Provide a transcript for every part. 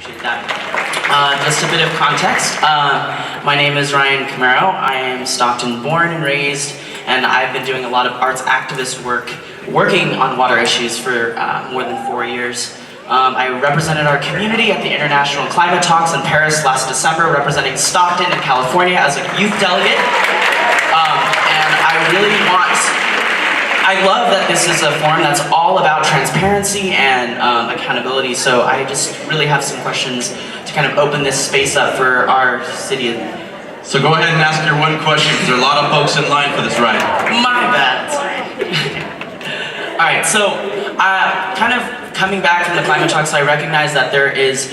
Appreciate that. Just a bit of context. My name is Ryan Camaro. I am Stockton born and raised, and I've been doing a lot of arts activist work, working on water issues for more than 4 years. I represented our community at the International Climate Talks in Paris last December, representing Stockton in California as a youth delegate. And I love that this is a forum that's all about transparency and accountability, so I just really have some questions to kind of open this space up for our city. So go ahead and ask your one question, because there are a lot of folks in line for this ride. My bad, sorry. Alright, so kind of coming back from the climate talks, I recognize that there is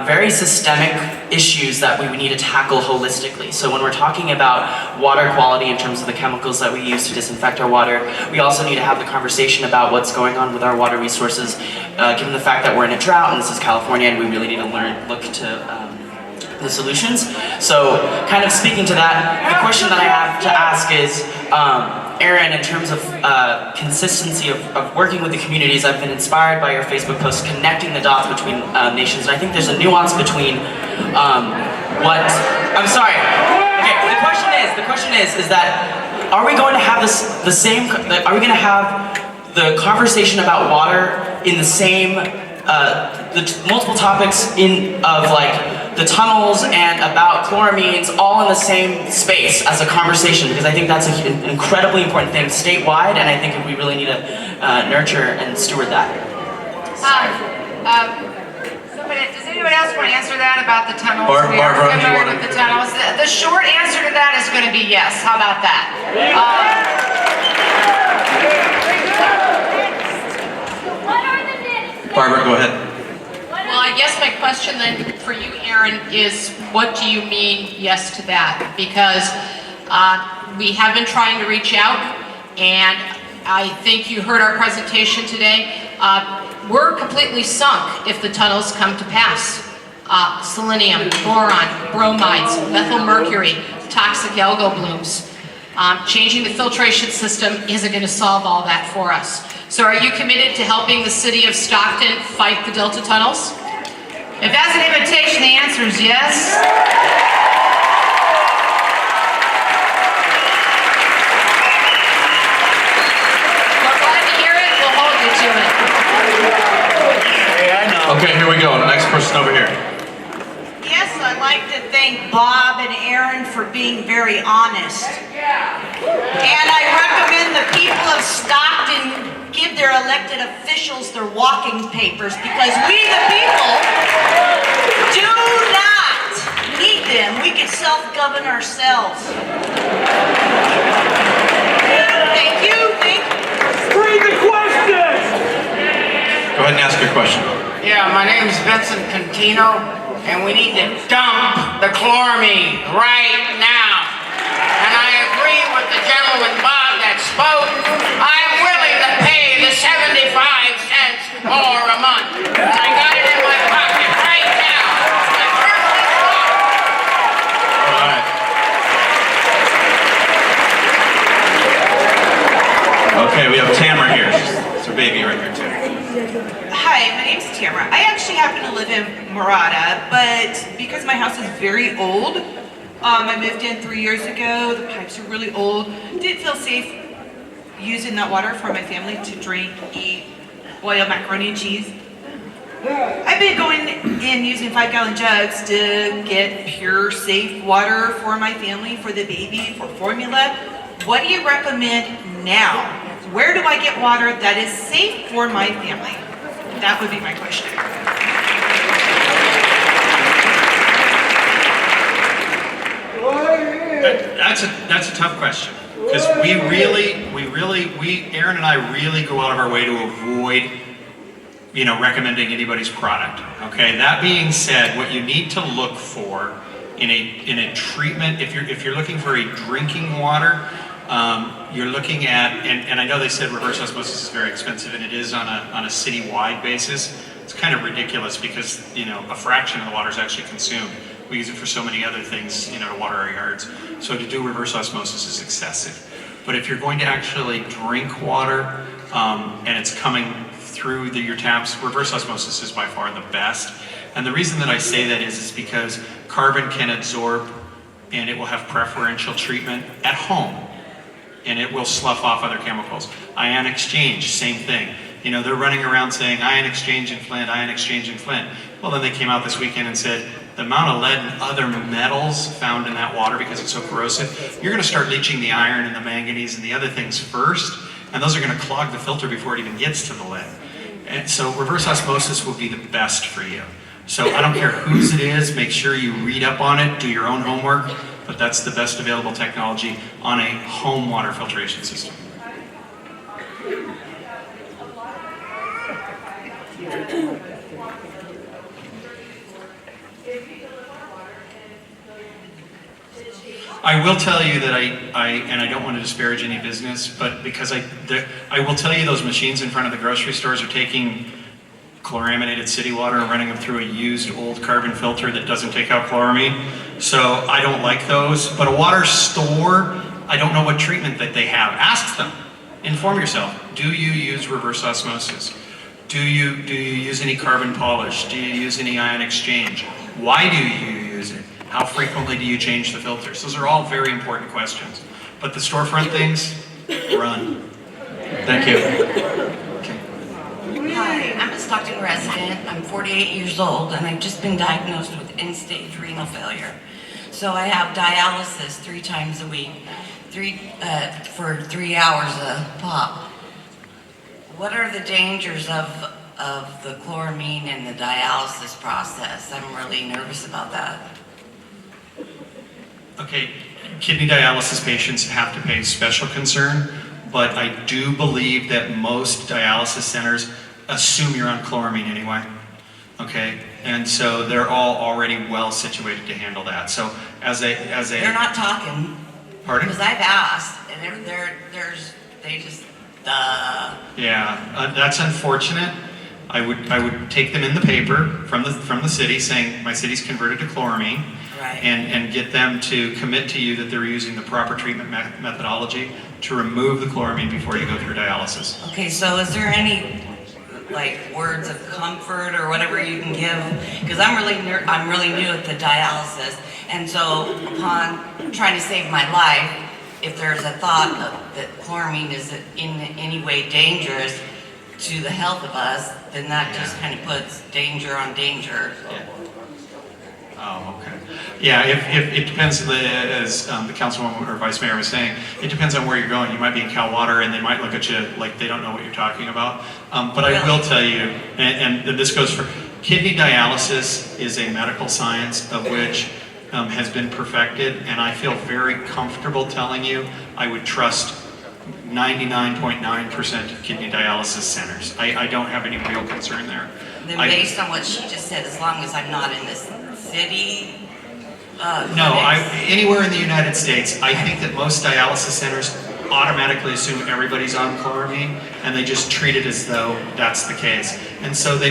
very systemic issues that we need to tackle holistically. So when we're talking about water quality in terms of the chemicals that we use to disinfect our water, we also need to have the conversation about what's going on with our water resources, given the fact that we're in a drought and this is California and we really need to look to the solutions. So kind of speaking to that, the question that I have to ask is, Erin, in terms of consistency of working with the communities, I've been inspired by your Facebook posts connecting the dots between nations, and I think there's a nuance between I'm sorry. Okay, the question is that are we going to have are we going to have the conversation about water in the same, multiple topics of like the tunnels and about chloramines all in the same space as a conversation, because I think that's an incredibly important thing statewide, and I think we really need to nurture and steward that. Does anyone else want to answer that about the tunnels? Barbara, we are do you familiar want with the tunnels. The short answer to that is going to be yes. How about that? Barbara, go ahead. Well, I guess my question then for you, Erin, is what do you mean yes to that? Because we have been trying to reach out, and I think you heard our presentation today. We're completely sunk if the tunnels come to pass. Selenium, boron, bromides, methyl mercury, toxic algal blooms. Changing the filtration system isn't going to solve all that for us. So are you committed to helping the city of Stockton fight the Delta tunnels? If that's an invitation, the answer is yes. We're glad to hear it. We'll hold you to it. Hey, I know. Okay, here we go. The next person over here. Yes, I'd like to thank Bob and Erin for being very honest. And I recommend the people of Stockton give their elected officials their walking papers, because we the people do not need them. We can self-govern ourselves. Thank you. Read the question! Go ahead and ask your question. Yeah, my name's Vincent Contino, and we need to dump the chloramine right now. And I agree with the gentleman Bob that spoke. I'm willing to pay the 75 cents more a month. I got it in my pocket right now. All right. Okay, we have Tamara here. It's her baby right here too. Hi, my name's Tamara. I actually happen to live in Murata, but because my house is very old, I moved in 3 years ago. The pipes are really old. Didn't feel safe using that water for my family to drink, eat, boil macaroni and cheese. I've been going in using 5-gallon jugs to get pure, safe water for my family, for the baby, for formula. What do you recommend now? Where do I get water that is safe for my family? That would be my question. That's a tough question, because Erin and I really go out of our way to avoid, recommending anybody's product. Okay. That being said, what you need to look for in a treatment, if you're looking for a drinking water, you're looking at, and I know they said reverse osmosis is very expensive, and it is on a city-wide basis. It's kind of ridiculous because a fraction of the water is actually consumed. We use it for so many other things, to water our yards. So to do reverse osmosis is excessive. But if you're going to actually drink water and it's coming through your taps, reverse osmosis is by far the best. And the reason that I say that is because carbon can absorb and it will have preferential treatment at home. And it will slough off other chemicals. Ion exchange, same thing. You know, they're running around saying ion exchange in Flint, ion exchange in Flint. Well, then they came out this weekend and said, the amount of lead and other metals found in that water because it's so corrosive, you're gonna start leaching the iron and the manganese and the other things first, and those are gonna clog the filter before it even gets to the lead. And so reverse osmosis will be the best for you. So I don't care whose it is, make sure you read up on it, do your own homework, but that's the best available technology on a home water filtration system. I will tell you that I don't want to disparage any business, but because I will tell you those machines in front of the grocery stores are taking chloraminated city water and running them through a used old carbon filter that doesn't take out chloramine. So I don't like those. But a water store, I don't know what treatment that they have. Ask them. Inform yourself. Do you use reverse osmosis? Do you use any carbon polish? Do you use any ion exchange? Why do you use it? How frequently do you change the filters? Those are all very important questions. But the storefront things, run. Thank you. Hi, I'm a Stockton resident. I'm 48 years old, and I've just been diagnosed with end-stage renal failure. So I have dialysis 3 times a week, for 3 hours a pop. What are the dangers of the chloramine and the dialysis process? I'm really nervous about that. Okay, kidney dialysis patients have to pay special concern, but I do believe that most dialysis centers assume you're on chloramine anyway. Okay, and so they're all already well situated to handle that. So as a They're not talking. Pardon? Because I've asked, and they just. Yeah, that's unfortunate. I would take them in the paper from the city saying my city's converted to chloramine, right, and get them to commit to you that they're using the proper treatment methodology to remove the chloramine before you go through dialysis. Okay, so is there any words of comfort or whatever you can give? Because I'm really new at the dialysis, and so upon trying to save my life, if there's a thought that chloramine is in any way dangerous to the health of us, then that just kind of puts danger on danger. Yeah. Oh, okay. Yeah, if it depends, as the councilwoman or vice mayor was saying, it depends on where you're going. You might be in Cal Water and they might look at you like they don't know what you're talking about. But I will tell you, and this goes for kidney dialysis is a medical science of which has been perfected, and I feel very comfortable telling you I would trust 99.9% of kidney dialysis centers. I don't have any real concern there. Then based on what she just said, as long as I'm not in this city, anywhere in the United States, I think that most dialysis centers automatically assume everybody's on chloramine, and they just treat it as though that's the case. And so the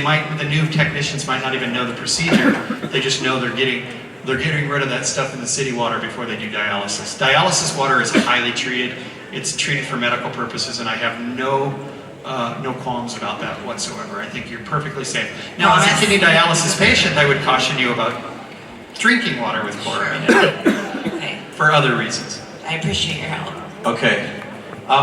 new technicians might not even know the procedure. They just know they're getting rid of that stuff in the city water before they do dialysis. Dialysis water is highly treated. It's treated for medical purposes, and I have no qualms about that whatsoever. I think you're perfectly safe. Now, as a kidney dialysis patient, I would caution you about drinking water with chloramine okay, for other reasons. I appreciate your help. Okay.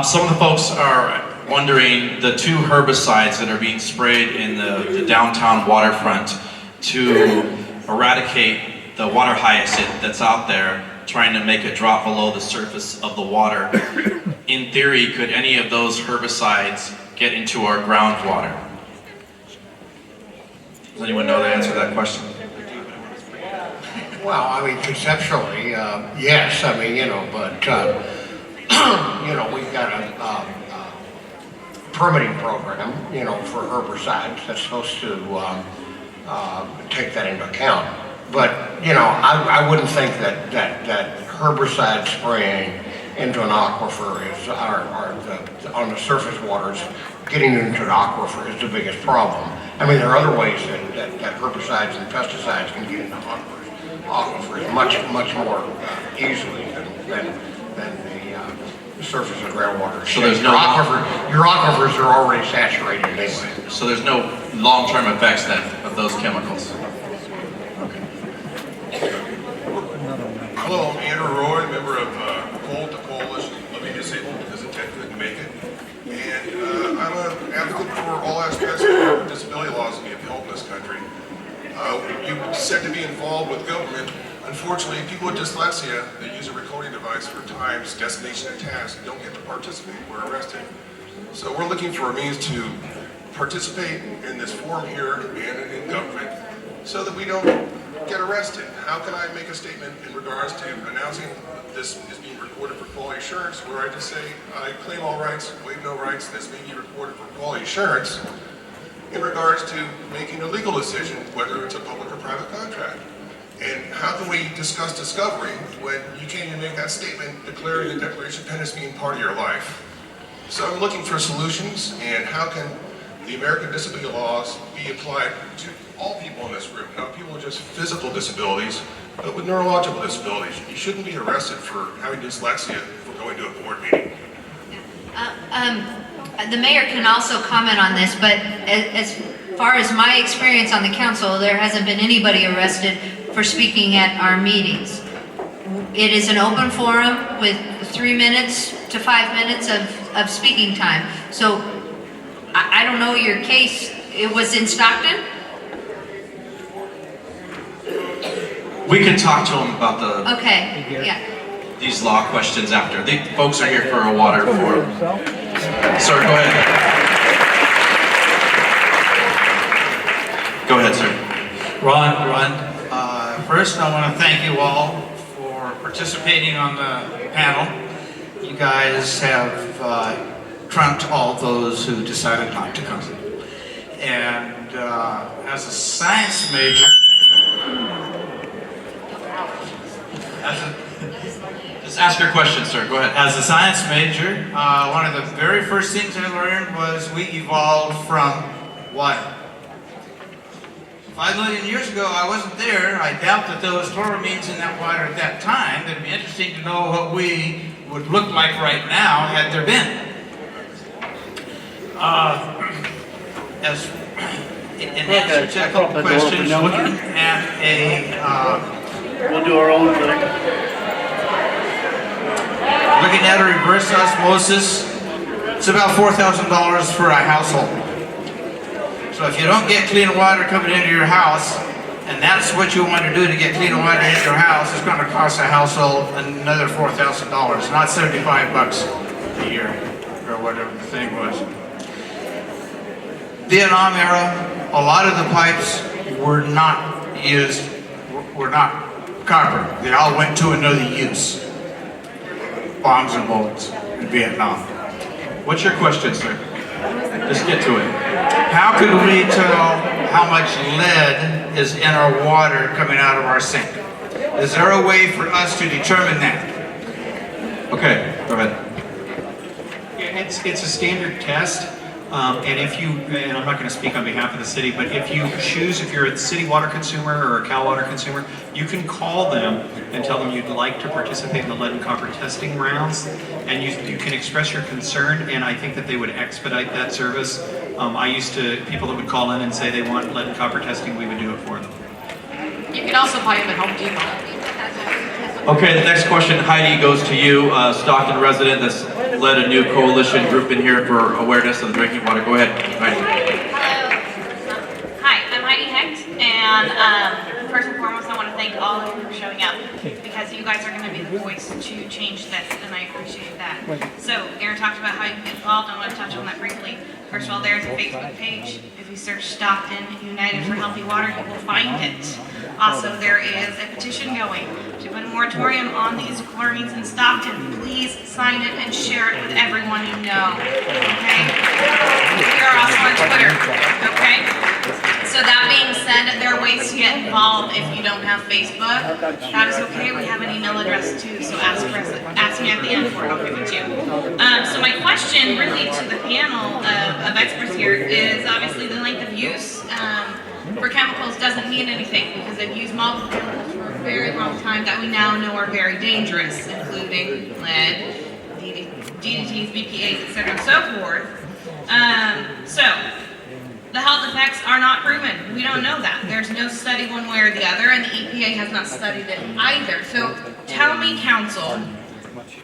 Some of the folks are wondering the 2 herbicides that are being sprayed in the downtown waterfront to eradicate the water hyacinth that's out there, trying to make it drop below the surface of the water. In theory, could any of those herbicides get into our groundwater? Does anyone know the answer to that question? Well, I mean, conceptually, yes. I mean, but we've got a permitting program, for herbicides that's supposed to take that into account. But I wouldn't think that herbicide spraying into an aquifer is on the surface waters, getting into an aquifer is the biggest problem. I mean, there are other ways that herbicides and pesticides can get into aquifers much more easily than the surface of groundwater. So there's no your aquifers are already saturated anyway. So there's no long-term effects then of those chemicals. you said to be involved with government. Unfortunately, people with dyslexia that use a recording device for times, destination, and tasks don't get to participate. We're arrested. So we're looking for a means to participate in this forum here and in government so that we don't get arrested. How can I make a statement in regards to announcing this is being recorded for quality assurance, where I just say, I claim all rights, waive no rights, this may be recorded for quality assurance, in regards to making a legal decision, whether it's a public or private contract. And how can we discuss discovery when you can't even make that statement declaring the Declaration of Independence being part of your life? So I'm looking for solutions, and how can the American disability laws be applied to all people in this room, not people with just physical disabilities, but with neurological disabilities. You shouldn't be arrested for having dyslexia for going to a board meeting. The mayor can also comment on this, but as far as my experience on the council, there hasn't been anybody arrested for speaking at our meetings. It is an open forum with 3 minutes to 5 minutes of speaking time. So I don't know your case. It was in Stockton? We can talk to them about the Okay, yeah. these law questions after. The folks are here for a water forum. Sir, go ahead. Go ahead, sir. Ron. First, I want to thank you all for participating on the panel. You guys have trumped all those who decided not to come. And as a science major, Just ask your question, sir. Go ahead. As a science major, one of the very first things I learned was we evolved from water. 5 million years ago, I wasn't there. I doubt that there was chloramines in that water at that time. It'd be interesting to know what we would look like right now had there been. In answer to a couple questions, looking at We'll do our own thing. Looking at a reverse osmosis, it's about $4,000 for a household. So if you don't get clean water coming into your house, and that's what you want to do to get clean water into your house, it's going to cost a household another $4,000, not $75 a year, or whatever the thing was. Vietnam era, a lot of the pipes were not copper. They all went to another use. Bombs and bullets in Vietnam. What's your question, sir? Just get to it. How could we tell how much lead is in our water coming out of our sink? Is there a way for us to determine that? Okay, go ahead. It's a standard test. And I'm not going to speak on behalf of the city, but if you're a city water consumer or a Cal water consumer, you can call them and tell them you'd like to participate in the lead and copper testing rounds, and you can express your concern, and I think that they would expedite that service. People that would call in and say they want lead and copper testing, we would do it for them. You can also buy them at Home Depot. Okay, the next question, Heidi, goes to you, Stockton resident that's led a new coalition group in here for awareness of the drinking water. Go ahead, Heidi. Hello. Hi, I'm Heidi Hecht, and first and foremost, I want to thank all of you for showing up, because you guys are going to be the voice to change this, and I appreciate that. So, Erin talked about how you can get involved. I want to touch on that briefly. First of all, there's a Facebook page. If you search Stockton United for Healthy Water, you will find it. Also, there is a petition going to put a moratorium on these chloramines in Stockton. Please sign it and share it with everyone you know, okay? We are also on Twitter, okay? So that being said, there are ways to get involved if you don't have Facebook. That is okay. We have an email address too, so ask me at the end for it. I'll give it to you. So my question really to the panel of experts here is obviously the length of use for chemicals doesn't mean anything, because they've used multiple chemicals for a very long time that we now know are very dangerous, including lead, DDTs, BPAs, etc. and so forth. So the health effects are not proven. We don't know that. There's no study one way or the other, and the EPA has not studied it either. So tell me, council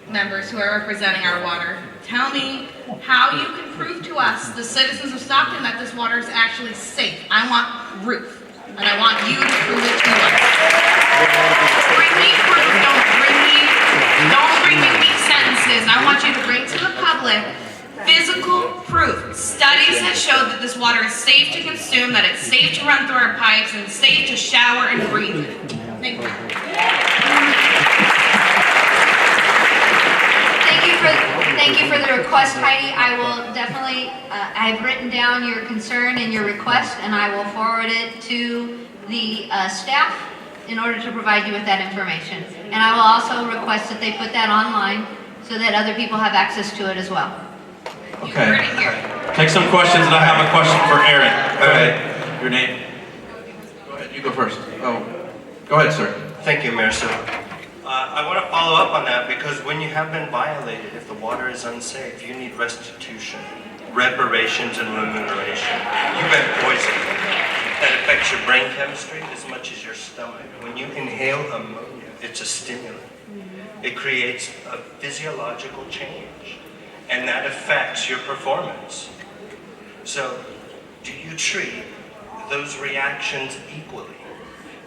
members who are representing our water, tell me how you can prove to us, the citizens of Stockton, that this water is actually safe. I want proof, and I want you to prove studies have showed that this water is safe to consume, that it's safe to run through our pipes, and safe to shower and breathe in. Thank you. Thank you for the request, Heidi. I will definitely, I've written down your concern and your request, and I will forward it to the staff in order to provide you with that information. And I will also request that they put that online so that other people have access to it as well. Okay. Take some questions, and I have a question for Erin. Go ahead. Your name? Go ahead. You go first. Oh, go ahead, sir. Thank you, Mayor. So, I want to follow up on that because when you have been violated, if the water is unsafe, you need restitution, reparations, and remuneration. You've been poisoned. That affects your brain chemistry as much as your stomach. When you inhale ammonia, it's a stimulant. It creates a physiological change, and that affects your performance. So, do you treat those reactions equally?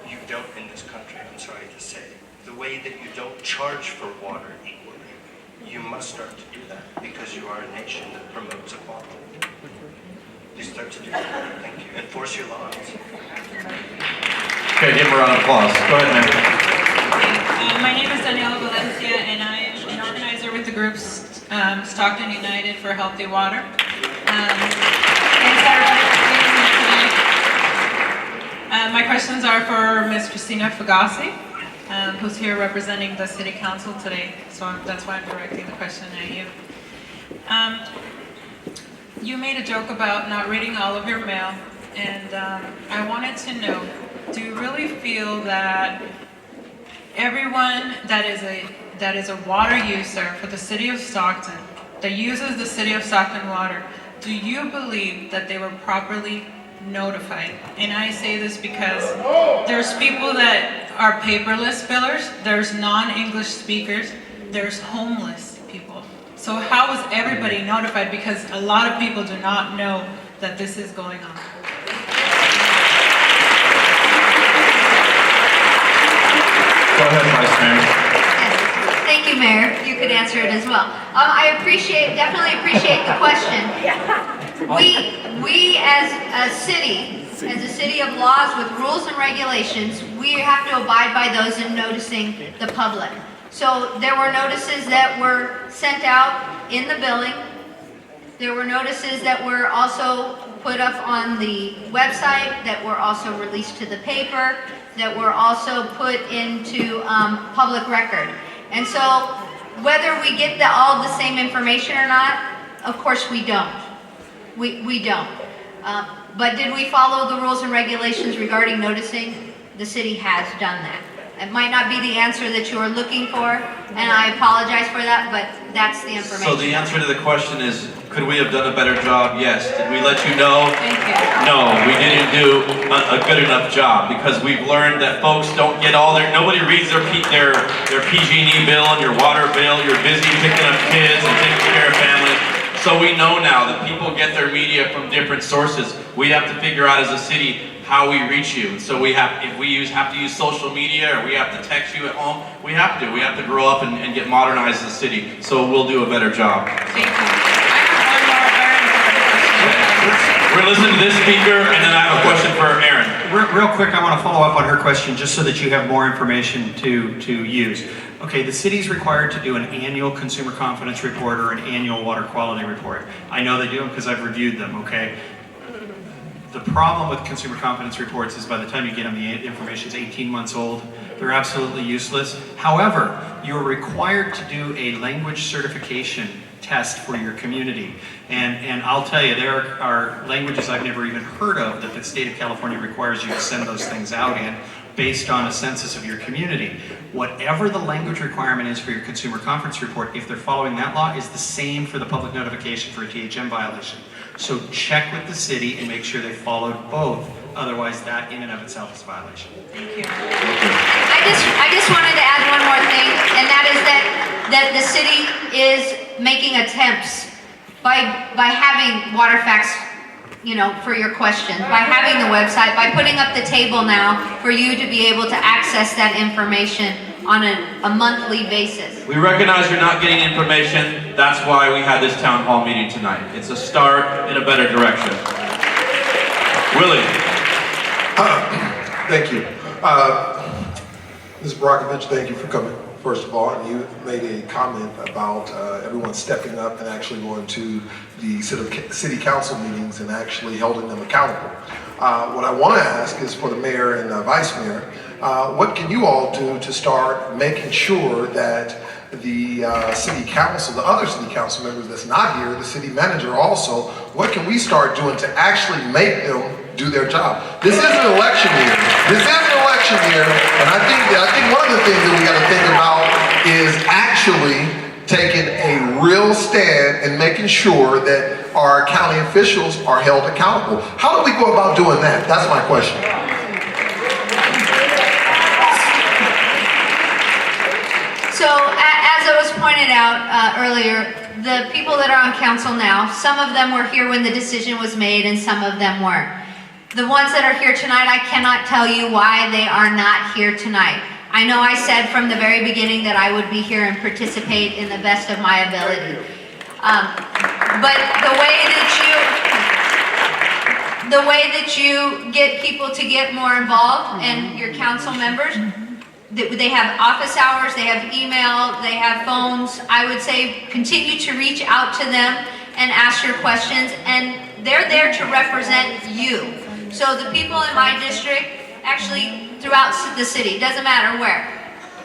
You don't in this country, I'm sorry to say. The way that you don't charge for water equally, you must start to do that because you are a nation that promotes equality. You start to do that. Thank you. Enforce your laws. Okay, give him a round of applause. Go ahead, ma'am. My name is Daniela Valencia, and I am an organizer with the group Stockton United for Healthy Water. Thanks everybody for being here tonight. My questions are for Ms. Christina Fugassi, who's here representing the City Council today, so that's why I'm directing the question at you. You made a joke about not reading all of your mail, and I wanted to know, do you really feel that everyone that is a water user for the City of Stockton, that uses the City of Stockton water, do you believe that they were properly notified? And I say this because there's people that are paperless billers, there's non-English speakers, there's homeless people. So how was everybody notified? Because a lot of people do not know that this is going on. Go ahead, Vice Mayor. Yes. Thank you, Mayor. You could answer it as well. I definitely appreciate the question. We as a city of laws with rules and regulations, we have to abide by those in noticing the public. So there were notices that were sent out in the building. There were notices that were also put up on the website, that were also released to the paper, that were also put into public record. And so whether we get all the same information or not, of course we don't. We don't. But did we follow the rules and regulations regarding noticing? The city has done that. It might not be the answer that you are looking for, and I apologize for that, but that's the information. So the answer to the question is, could we have done a better job? Yes. Did we let you know? Thank you. No, we didn't do a good enough job because we've learned that folks don't get nobody reads their PG&E bill and your water bill. You're busy picking up kids and taking care of families. So we know now that people get their media from different sources. We have to figure out as a city how we reach you. So if we have to use social media or we have to text you at home, we have to grow up and get modernized as a city. So we'll do a better job. Thank you. We're listening to this speaker, and then I have a question for Erin. Real quick, I want to follow up on her question just so that you have more information to use. Okay, the city's required to do an annual consumer confidence report or an annual water quality report. I know they do them because I've reviewed them, okay? The problem with consumer confidence reports is by the time you get them, the information is 18 months old. They're absolutely useless. However, you're required to do a language certification test for your community. And I'll tell you, there are languages I've never even heard of that the state of California requires you to send those things out in based on a census of your community. Whatever the language requirement is for your consumer confidence report, if they're following that law, is the same for the public notification for a THM violation. So check with the city and make sure they followed both. Otherwise, that in and of itself is a violation. Thank you. I just wanted to add one more thing, and that is that the city is making attempts by having water facts, for your questions, by having the website, by putting up the table now for you to be able to access that information on a monthly basis. We recognize you're not getting information. That's why we had this town hall meeting tonight. It's a start in a better direction. Willie. Thank you. Ms. Brockovich, thank you for coming, first of all. And you made a comment about everyone stepping up and actually going to the city council meetings and actually holding them accountable. What I want to ask is for the mayor and the vice mayor, what can you all do to start making sure that the city council, the other city council members that's not here, the city manager also, what can we start doing to actually make them do their job? This is an election year. This is an election year, and I think one of the things that we got to think about is actually taking a real stand and making sure that our county officials are held accountable. How do we go about doing that? That's my question. So, as it was pointed out earlier, the people that are on council now, some of them were here when the decision was made and some of them weren't. The ones that are here tonight, I cannot tell you why they are not here tonight. I know I said from the very beginning that I would be here and participate in the best of my ability. But the way that you get people to get more involved and your council members, they have office hours, they have email, they have phones. I would say continue to reach out to them and ask your questions, and they're there to represent you. So the people in my district, actually throughout the city, doesn't matter where.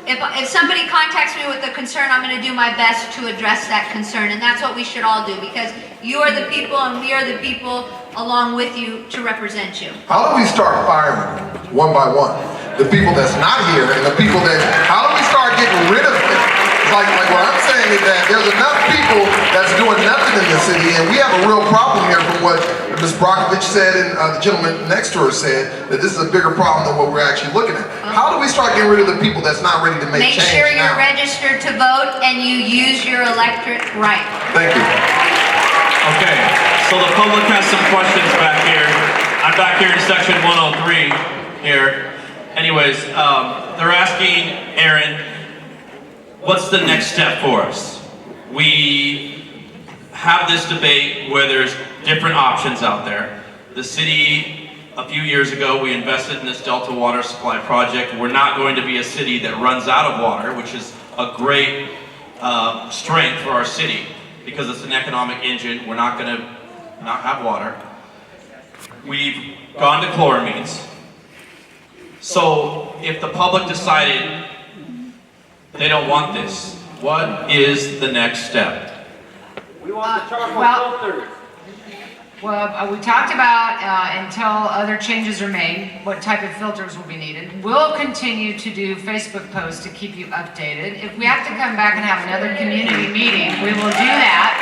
If somebody contacts me with a concern, I'm going to do my best to address that concern, and that's what we should all do, because you are the people and we are the people along with you to represent you. How do we start firing one by one? The people that's not here and the people that, how do we start getting rid of them? Like what I'm saying is that there's enough people that's doing nothing in the city, and we have a real problem here from what Ms. Brockovich said and the gentleman next to her said, that this is a bigger problem than what we're actually looking at. How do we start getting rid of the people that's not ready to make change now? Make sure you're registered to vote and you use your electorate right. Thank you. Okay, so the public has some questions back here. I'm back here in section 103 here. Anyways, they're asking Erin, what's the next step for us? We have this debate where there's different options out there. The city, a few years ago, we invested in this Delta water supply project. We're not going to be a city that runs out of water, which is a great strength for our city because it's an economic engine. We're not going to not have water. We've gone to chloramines. So if the public decided they don't want this, what is the next step? We want the charcoal filters. Well, we talked about until other changes are made, what type of filters will be needed. We'll continue to do Facebook posts to keep you updated. If we have to come back and have another community meeting, we will do that.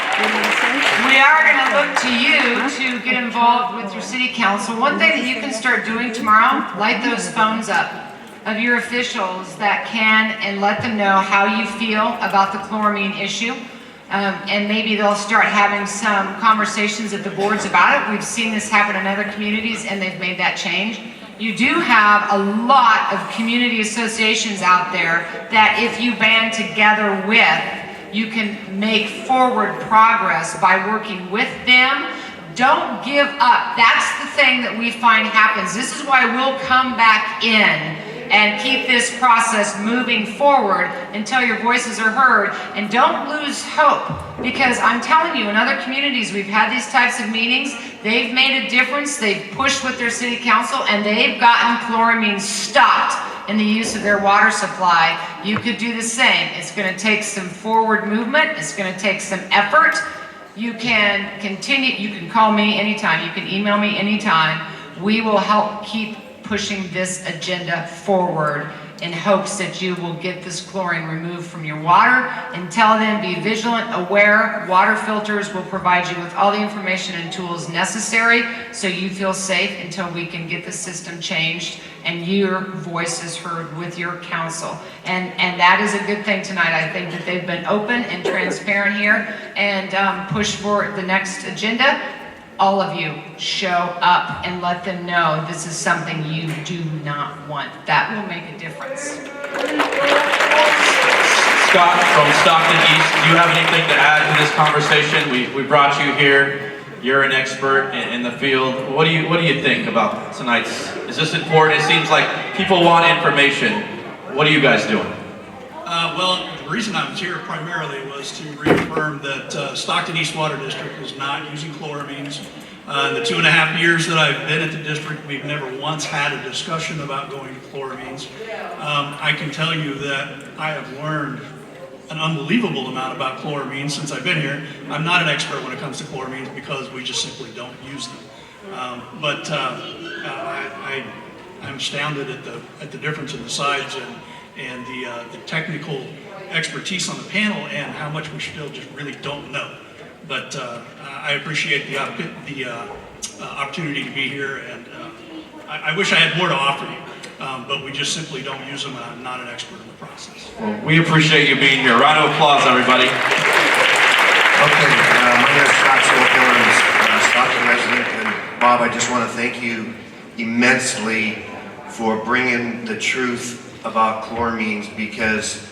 We are going to look to you to get involved with your city council. One thing that you can start doing tomorrow, light those phones up of your officials that can, and let them know how you feel about the chloramine issue. And maybe they'll start having some conversations at the boards about it. We've seen this happen in other communities and they've made that change. You do have a lot of community associations out there that if you band together with, you can make forward progress by working with them. Don't give up. That's the thing that we find happens. This is why we'll come back in and keep this process moving forward until your voices are heard. And don't lose hope, because I'm telling you, in other communities we've had these types of meetings, they've made a difference, they've pushed with their city council, and they've gotten chloramine stopped in the use of their water supply. You could do the same. It's going to take some forward movement, it's going to take some effort. You can continue, you can call me anytime, you can email me anytime. We will help keep pushing this agenda forward in hopes that you will get this chlorine removed from your water. Until then, be vigilant, aware. Water filters will provide you with all the information and tools necessary so you feel safe until we can get the system changed and your voice is heard with your council. And that is a good thing tonight. I think that they've been open and transparent here and push for the next agenda. all of you show up and let them know this is something you do not want. That will make a difference. Scott from Stockton East, do you have anything to add to this conversation? We brought you here. You're an expert in the field. What do you think about tonight's? Is this important? It seems like people want information. What are you guys doing? Well, the reason I was here primarily was to reaffirm that Stockton East Water District is not using chloramines. In the 2.5 years that I've been at the district, we've never once had a discussion about going to chloramines. I can tell you that I have learned an unbelievable amount about chloramines since I've been here. I'm not an expert when it comes to chloramines because we just simply don't use them. I'm astounded at the difference in the sides and the technical expertise on the panel and how much we still just really don't know. But I appreciate the opportunity to be here, and I wish I had more to offer you, but we just simply don't use them, and I'm not an expert in the process. Well, we appreciate you being here. Round of applause, everybody. Okay, my name is Scott Stockton. I'm a Stockton resident, and Bob, I just want to thank you immensely for bringing the truth about chloramines, because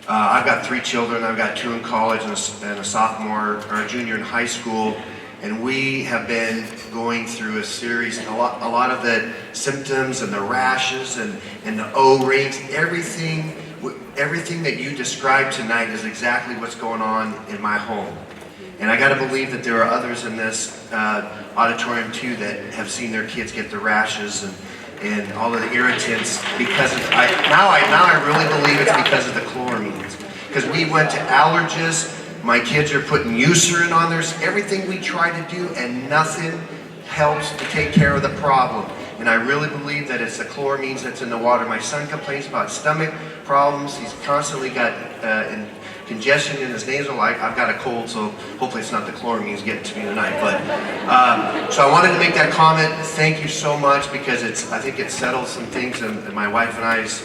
I've got 3 children. I've got 2 in college and a sophomore or a junior in high school, and we have been going through a series, a lot of the symptoms and the rashes and the O-rings, everything that you described tonight is exactly what's going on in my home. And I got to believe that there are others in this auditorium too that have seen their kids get the rashes and all of the irritants because of, now I really believe it's because of the chloramines. Because we went to allergists, my kids are putting Eucerin on theirs, everything we try to do, and nothing helps to take care of the problem. And I really believe that it's the chloramines that's in the water. My son complains about stomach problems. He's constantly got congestion in his nasal. I've got a cold, so hopefully it's not the chloramines getting to me tonight. But so I wanted to make that comment. Thank you so much, because I think it settles some things in my wife and I's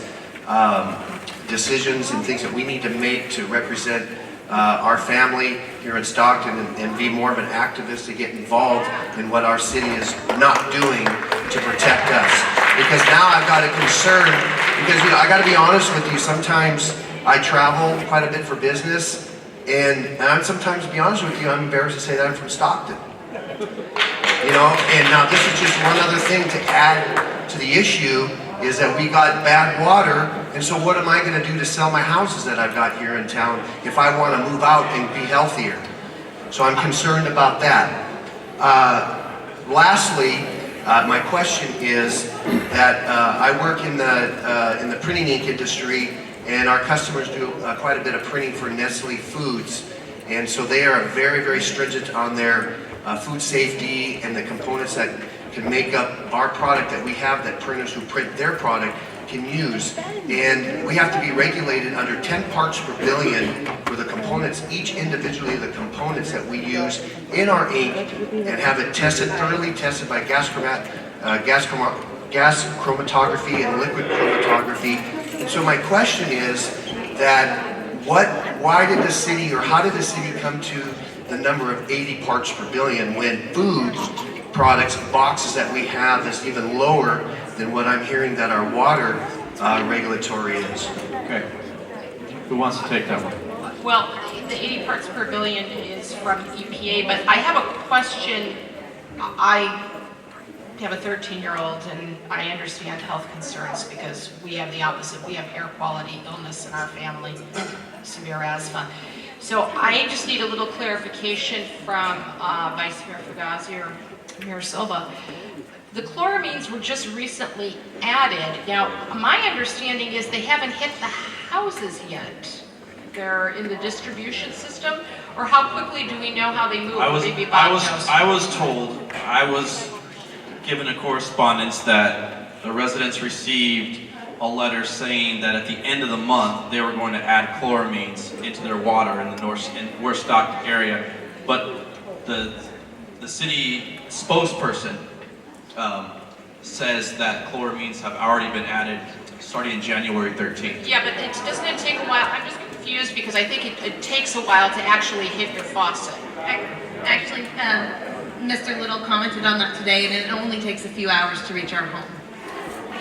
decisions and things that we need to make to represent our family here in Stockton and be more of an activist to get involved in what our city is not doing to protect us. Because now I've got a concern, because I got to be honest with you, sometimes I travel quite a bit for business, and I'm sometimes, to be honest with you, I'm embarrassed to say that I'm from Stockton. And now this is just one other thing to add to the issue, is that we got bad water, and so what am I going to do to sell my houses that I've got here in town if I want to move out and be healthier? So I'm concerned about that. Lastly, my question is that I work in the printing ink industry, and our customers do quite a bit of printing for Nestle Foods, and so they are very, very stringent on their food safety and the components that can make up our product that we have, that printers who print their product can use. And we have to be regulated under 10 parts per billion for the components, each individually the components that we use in our ink, and have it tested, thoroughly tested by gas chromatography and liquid chromatography. And so my question is that why did the city, or how did the city come to the number of 80 parts per billion when food products, boxes that we have is even lower than what I'm hearing that our water regulatory is? Okay. Who wants to take that one? Well, the 80 parts per billion is from EPA, but I have a question. I have a 13-year-old, and I understand health concerns because we have the opposite. We have air quality illness in our family, severe asthma. So I just need a little clarification from Vice Mayor Fugazi or Mayor Silva. The chloramines were just recently added. Now, my understanding is they haven't hit the houses yet. They're in the distribution system, or how quickly do we know how they move? I was told, I was given a correspondence that the residents received a letter saying that at the end of the month they were going to add chloramines into their water in the West Stockton area, but the city spokesperson says that chloramines have already been added starting in January 13th. Yeah, but doesn't it take a while? I'm just confused because I think it takes a while to actually hit your faucet. Actually, Mr. Little commented on that today, and it only takes a few hours to reach our home.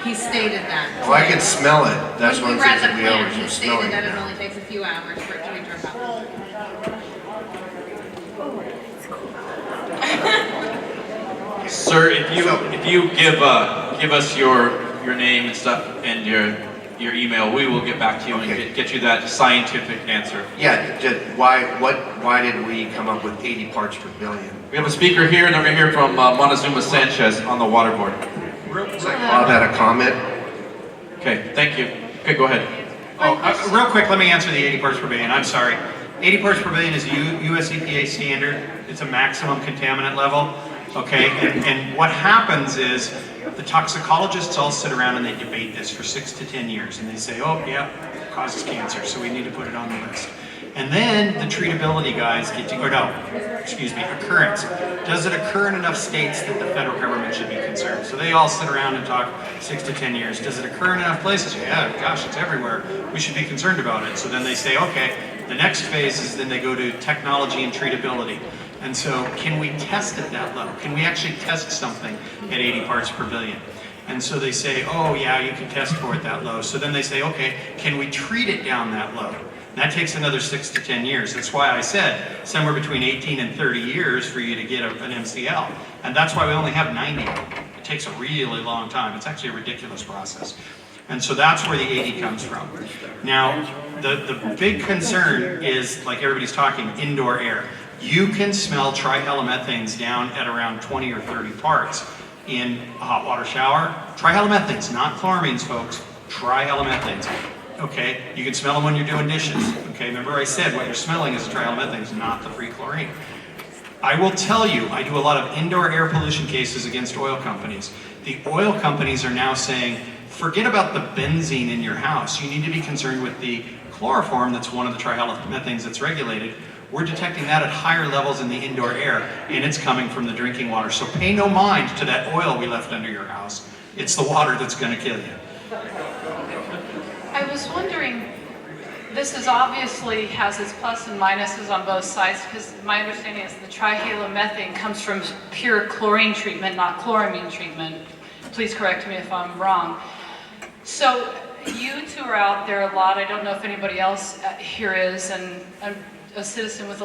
He stated that. Well, I can smell it. That's one When of the we read things the that we plan, always he are smelling. stated that it only takes a few hours for it to reach our house. Sir, if you give us your name and stuff and your email, we will get back to you and get you that scientific answer. Yeah, why did we come up with 80 parts per billion? We have a speaker here, and we're going to hear from Montezuma Sanchez on the water board. Looks like Bob had a comment. Okay, thank you. Okay, go ahead. Real quick, let me answer the 80 parts per billion. I'm sorry. 80 parts per billion is a US EPA standard. It's a maximum contaminant level. Okay, and what happens is the toxicologists all sit around and they debate this for 6 to 10 years, and they say, oh yeah, it causes cancer, so we need to put it on the list. And then the treatability guys get to, occurrence. Does it occur in enough states that the federal government should be concerned? So they all sit around and talk 6 to 10 years. Does it occur in enough places? Yeah, gosh, it's everywhere. We should be concerned about it. So then they say, okay, the next phase is then they go to technology and treatability. And so can we test at that level? Can we actually test something at 80 parts per billion? And so they say, oh yeah, you can test for it that low. So then they say, okay, can we treat it down that low? And that takes another 6 to 10 years. That's why I said somewhere between 18 and 30 years for you to get an MCL. And that's why we only have 90. It takes a really long time. It's actually a ridiculous process. And so that's where the 80 comes from. Now, the big concern is, like everybody's talking, indoor air. You can smell trihalomethanes down at around 20 or 30 parts in a hot water shower. Trihalomethanes, not chloramines, folks. Trihalomethanes. Okay, you can smell them when you're doing dishes. Okay, remember I said what you're smelling is trihalomethanes, not the free chlorine. I will tell you, I do a lot of indoor air pollution cases against oil companies. The oil companies are now saying, forget about the benzene in your house. You need to be concerned with the chloroform, that's one of the trihalomethanes that's regulated. We're detecting that at higher levels in the indoor air, and it's coming from the drinking water. So pay no mind to that oil we left under your house. It's the water that's going to kill you. I was wondering, this is obviously has its plus and minuses on both sides, because my understanding is the trihalomethane comes from pure chlorine treatment, not chloramine treatment. Please correct me if I'm wrong. So you two are out there a lot. I don't know if anybody else here is, and I'm a citizen with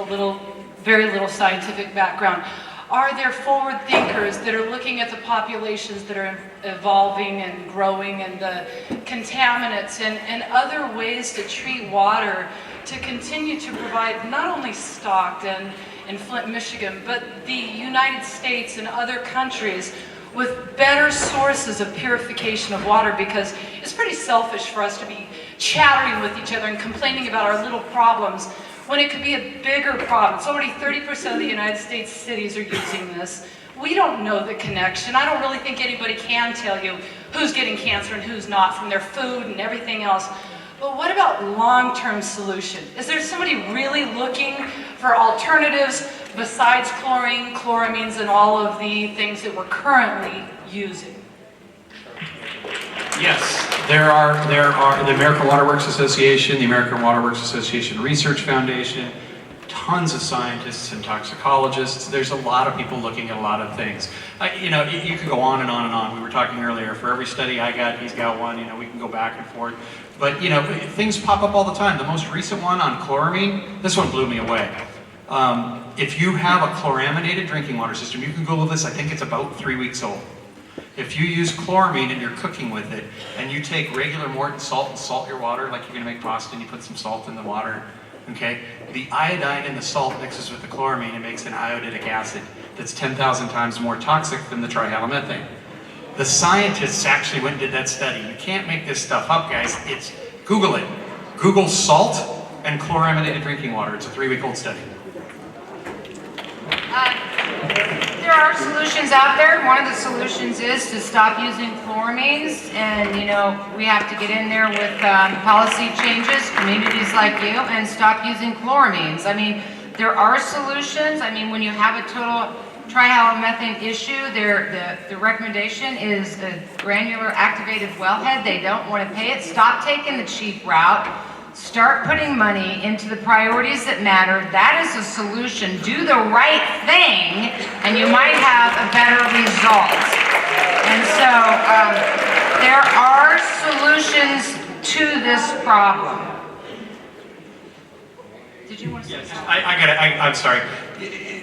very little scientific background. Are there forward thinkers that are looking at the populations that are evolving and growing and the contaminants and other ways to treat water to continue to provide not only Stockton and Flint, Michigan, but the United States and other countries with better sources of purification of water? Because it's pretty selfish for us to be chattering with each other and complaining about our little problems when it could be a bigger problem. It's already 30% of the United States cities are using this. We don't know the connection. I don't really think anybody can tell you who's getting cancer and who's not from their food and everything else. But what about long-term solution? Is there somebody really looking for alternatives besides chlorine, chloramines, and all of the things that we're currently using? Yes, there are the American Water Works Association, the American Water Works Association Research Foundation, tons of scientists and toxicologists. There's a lot of people looking at a lot of things. You could go on and on and on. We were talking earlier, for every study I got, he's got one. We can go back and forth. But things pop up all the time. The most recent one on chloramine, this one blew me away. If you have a chloraminated drinking water system, you can Google this, I think it's about 3 weeks old. If you use chloramine and you're cooking with it, and you take regular Morton salt and salt your water, like you're gonna make pasta and you put some salt in the water, okay? The iodine in the salt mixes with the chloramine and makes an iodidic acid that's 10,000 times more toxic than the trihalomethane. The scientists actually went and did that study. You can't make this stuff up, guys. Google it. Google salt and chloraminated drinking water. It's a 3-week-old study. There are solutions out there. One of the solutions is to stop using chloramines, and we have to get in there with policy changes, communities like you, and stop using chloramines. I mean, there are solutions. I mean, when you have a total trihalomethane issue, the recommendation is a granular activated wellhead. They don't want to pay it. Stop taking the cheap route. Start putting money into the priorities that matter. That is a solution. Do the right thing, and you might have a better result. And so there are solutions to this problem. Did you want to say something? I get it. I'm sorry.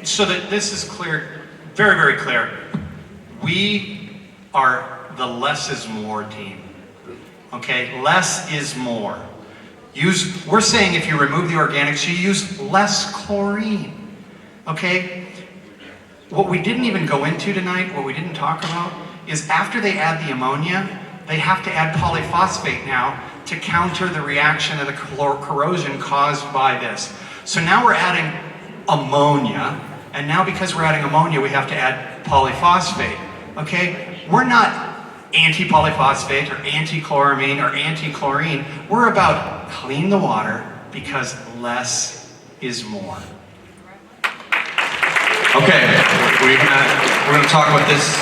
So that this is clear, very, very clear. We are the less is more team. Okay? Less is more. We're saying if you remove the organics, you use less chlorine. Okay? What we didn't even go into tonight, what we didn't talk about, is after they add the ammonia, they have to add polyphosphate now to counter the reaction of the corrosion caused by this. So now we're adding ammonia, and now because we're adding ammonia, we have to add polyphosphate. Okay? We're not anti-polyphosphate or anti-chloramine or anti-chlorine. We're about clean the water because less is more. Okay, we're gonna talk about this.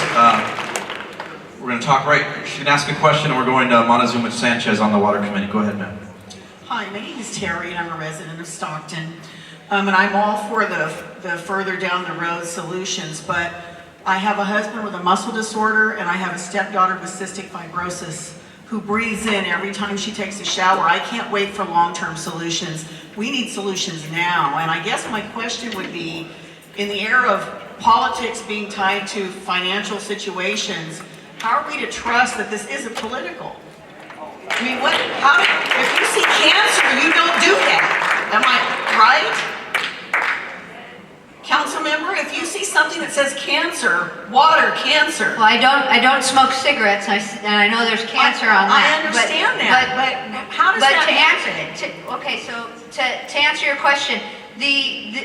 We're gonna talk right. She can ask a question, and we're going to Montezuma Sanchez on the Water Committee. Go ahead, ma'am. Hi, my name is Terry, and I'm a resident of Stockton. And I'm all for the further down the road solutions, but I have a husband with a muscle disorder, and I have a stepdaughter with cystic fibrosis who breathes in every time she takes a shower. I can't wait for long-term solutions. We need solutions now. And I guess my question would be, in the era of politics being tied to financial situations, how are we to trust that this isn't political? I mean, if you see cancer, you don't do that. Am I right? Council member, if you see something that says cancer, water, cancer. Well, I don't smoke cigarettes, and I know there's cancer on that. I understand that, but how does that happen? Okay, so to answer your question, the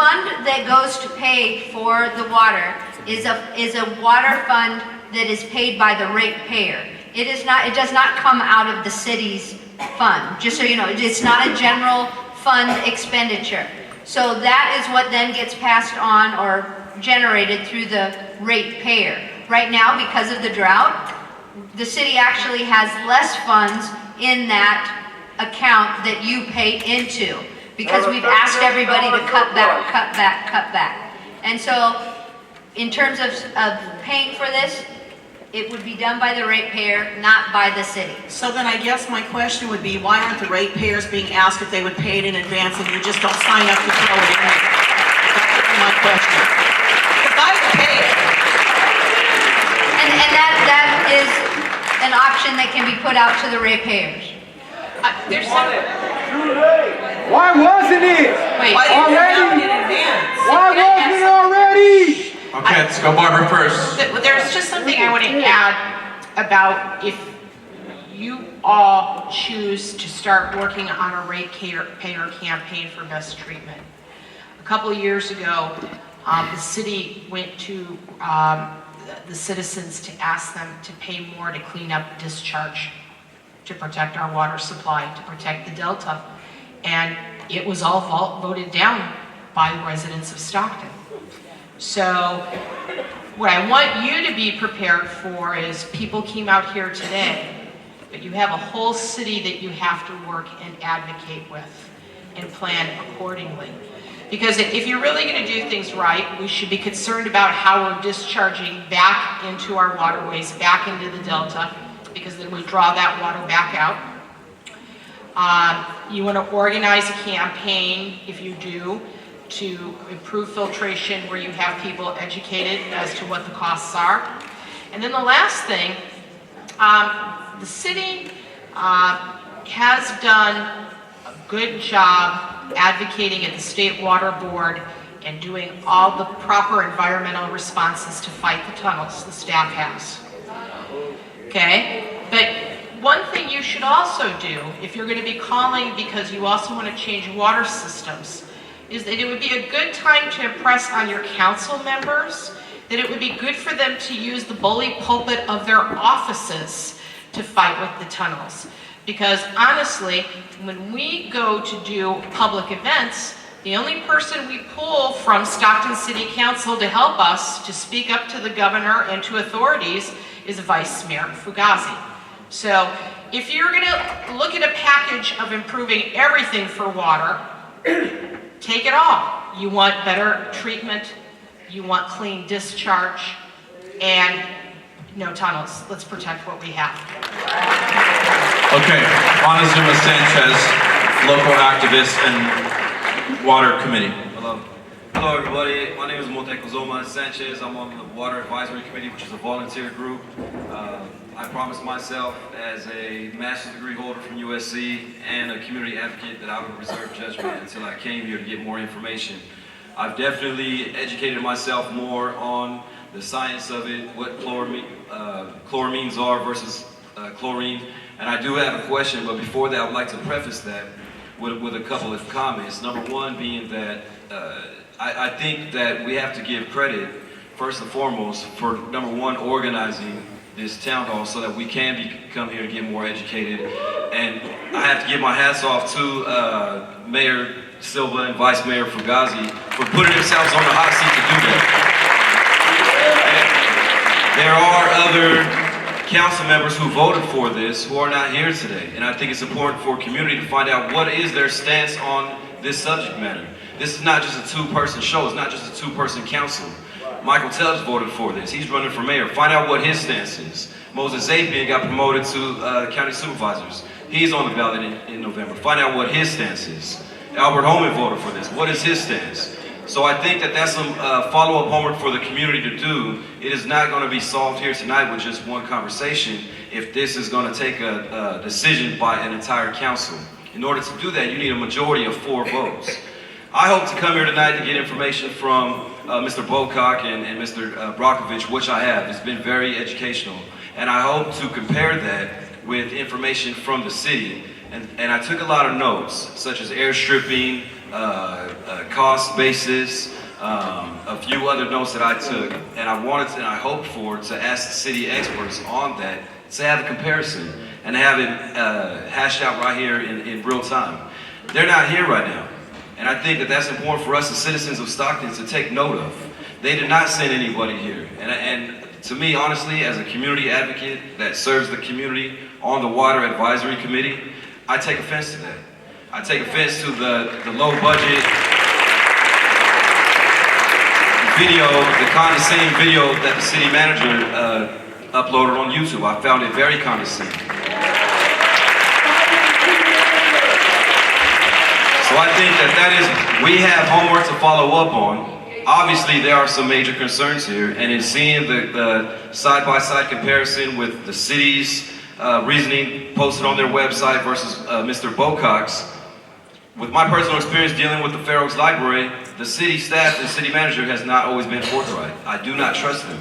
fund that goes to pay for the water is a water fund that is paid by the ratepayer. It does not come out of the city's fund. Just so you know, it's not a general fund expenditure. So that is what then gets passed on or generated through the ratepayer. Right now, because of the drought, the city actually has less funds in that account that you pay into, because we've asked everybody to cut back, cut back, cut back. And so in terms of paying for this, it would be done by the ratepayer, not by the city. So then I guess my question would be, why aren't the ratepayers being asked if they would pay it in advance, and you just don't sign up to throw it in? That's my question. Because I would pay it. And that is an option that can be put out to the ratepayers. Why wasn't it? Wait, already? Why wasn't it already? Okay, let's go Barbara first. There's just something I want to add about if you all choose to start working on a ratepayer campaign for best treatment. A couple of years ago, the city went to the citizens to ask them to pay more to clean up discharge, to protect our water supply, to protect the Delta. And it was all voted down by the residents of Stockton. So what I want you to be prepared for is people came out here today, but you have a whole city that you have to work and advocate with and plan accordingly. Because if you're really going to do things right, we should be concerned about how we're discharging back into our waterways, back into the Delta, because then we draw that water back out. You want to organize a campaign, if you do, to improve filtration where you have people educated as to what the costs are. And then the last thing, the city has done a good job advocating at the State Water Board and doing all the proper environmental responses to fight the tunnels. The staff has. Okay? But one thing you should also do, if you're going to be calling because you also want to change water systems, is that it would be a good time to impress on your council members that it would be good for them to use the bully pulpit of their offices to fight with the tunnels. Because honestly, when we go to do public events, the only person we pull from Stockton City Council to help us to speak up to the governor and to authorities is Vice Mayor Fugazi. So if you're gonna look at a package of improving everything for water, take it all. You want better treatment, you want clean discharge, and no tunnels. Let's protect what we have. Okay, Montezuma Sanchez, local activist and water committee. Hello. Hello everybody, my name is Montezuma Sanchez. I'm on the Water Advisory Committee, which is a volunteer group. I promised myself as a master's degree holder from USC and a community advocate that I would reserve judgment until I came here to get more information. I've definitely educated myself more on the science of it, what chloramines are versus chlorine. And I do have a question, but before that, I would like to preface that with a couple of comments. Number one being that I think that we have to give credit, first and foremost, for number one, organizing this town hall so that we can come here and get more educated. And I have to give my hats off to Mayor Silva and Vice Mayor Fugazi for putting themselves on the hot seat to do that. There are other council members who voted for this who are not here today. And I think it's important for community to find out what is their stance on this subject matter. This is not just a two-person show, it's not just a two-person council. Michael Tubbs voted for this. He's running for mayor. Find out what his stance is. Moses Zapien got promoted to county supervisors. He's on the ballot in November. Find out what his stance is. Albert Holman voted for this. What is his stance? So I think that that's some follow-up homework for the community to do. It is not going to be solved here tonight with just one conversation if this is going to take a decision by an entire council. In order to do that, you need a majority of 4 votes. I hope to come here tonight to get information from Mr. Bocock and Mr. Brockovich, which I have. It's been very educational. And I hope to compare that with information from the city. And I took a lot of notes, such as airstripping, cost basis, a few other notes that I took. And I wanted and I hoped for to ask the city experts on that to have a comparison and have it hashed out right here in real time. They're not here right now. And I think that that's important for us as citizens of Stockton to take note of. They did not send anybody here. And to me, honestly, as a community advocate that serves the community on the Water Advisory Committee, I take offense to that. I take offense to the low budget video, the condescending video that the city manager uploaded on YouTube. I found it very condescending. So I think that we have homework to follow up on. Obviously, there are some major concerns here, and in seeing the side-by-side comparison with the city's reasoning posted on their website versus Mr. Bocock's, with my personal experience dealing with the Fair Oaks Library, the city staff and city manager has not always been forthright. I do not trust them.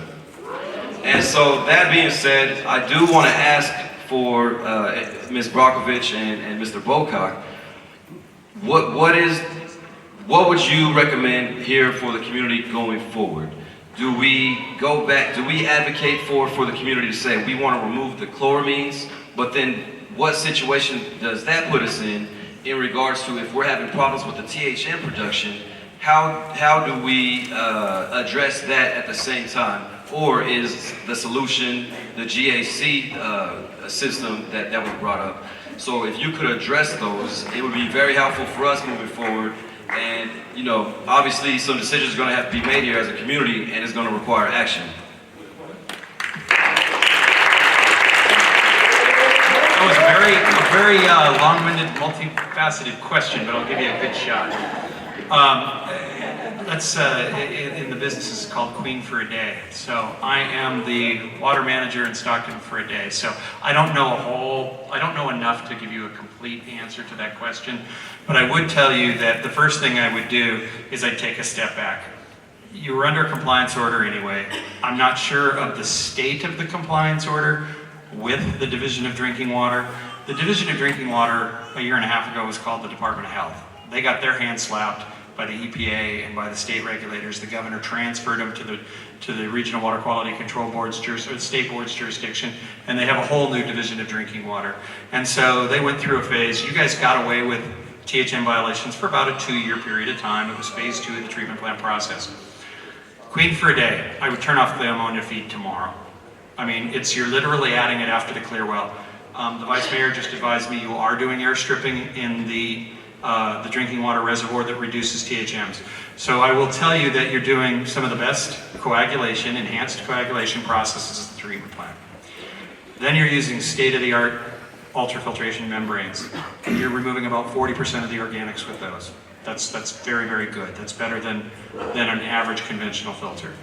And so that being said, I do want to ask for Ms. Brockovich and Mr. Bocock, what would you recommend here for the community going forward? Do we go back, do we advocate for the community to say we want to remove the chloramines, but then what situation does that put us in regards to if we're having problems with the THM production, how do we address that at the same time? Or is the solution the GAC system that was brought up? So if you could address those, it would be very helpful for us moving forward. And, you know, obviously some decisions are going to have to be made here as a community, and it's going to require action. That was a very long-winded, multifaceted question, but I'll give you a good shot. In the business, it's called Queen for a Day. So I am the water manager in Stockton for a day. So I don't know enough to give you a complete answer to that question. But I would tell you that the first thing I would do is I'd take a step back. You were under a compliance order anyway. I'm not sure of the state of the compliance order with the Division of Drinking Water. The Division of Drinking Water a year and a half ago was called the Department of Health. They got their hands slapped by the EPA and by the state regulators. The governor transferred them to the Regional Water Quality Control Board's state board's jurisdiction, and they have a whole new Division of Drinking Water. And so they went through a phase. You guys got away with THM violations for about a 2-year period of time. It was phase 2 of the treatment plant process. Queen for a Day, I would turn off the ammonia feed tomorrow. I mean, you're literally adding it after the clear well. The vice mayor just advised me you are doing air stripping in the drinking water reservoir that reduces THMs. So I will tell you that you're doing some of the best coagulation, enhanced coagulation processes at the treatment plant. Then you're using state-of-the-art ultrafiltration membranes. You're removing about 40% of the organics with those. That's very, very good. That's better than an average conventional filter.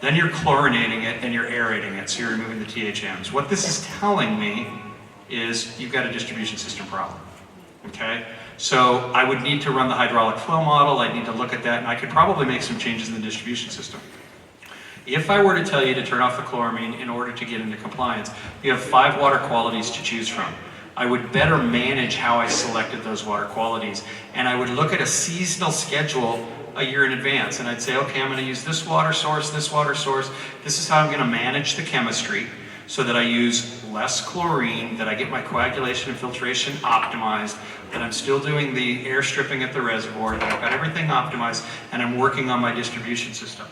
Then you're chlorinating it and you're aerating it, so you're removing the THMs. What this is telling me is you've got a distribution system problem, okay? So I would need to run the hydraulic flow model, I'd need to look at that, and I could probably make some changes in the distribution system. If I were to tell you to turn off the chloramine in order to get into compliance, you have 5 water qualities to choose from. I would better manage how I selected those water qualities, and I would look at a seasonal schedule a year in advance, and I'd say, okay, I'm going to use this water source, this is how I'm going to manage the chemistry so that I use less chlorine, that I get my coagulation and filtration optimized, that I'm still doing the air stripping at the reservoir, that I've got everything optimized, and I'm working on my distribution system.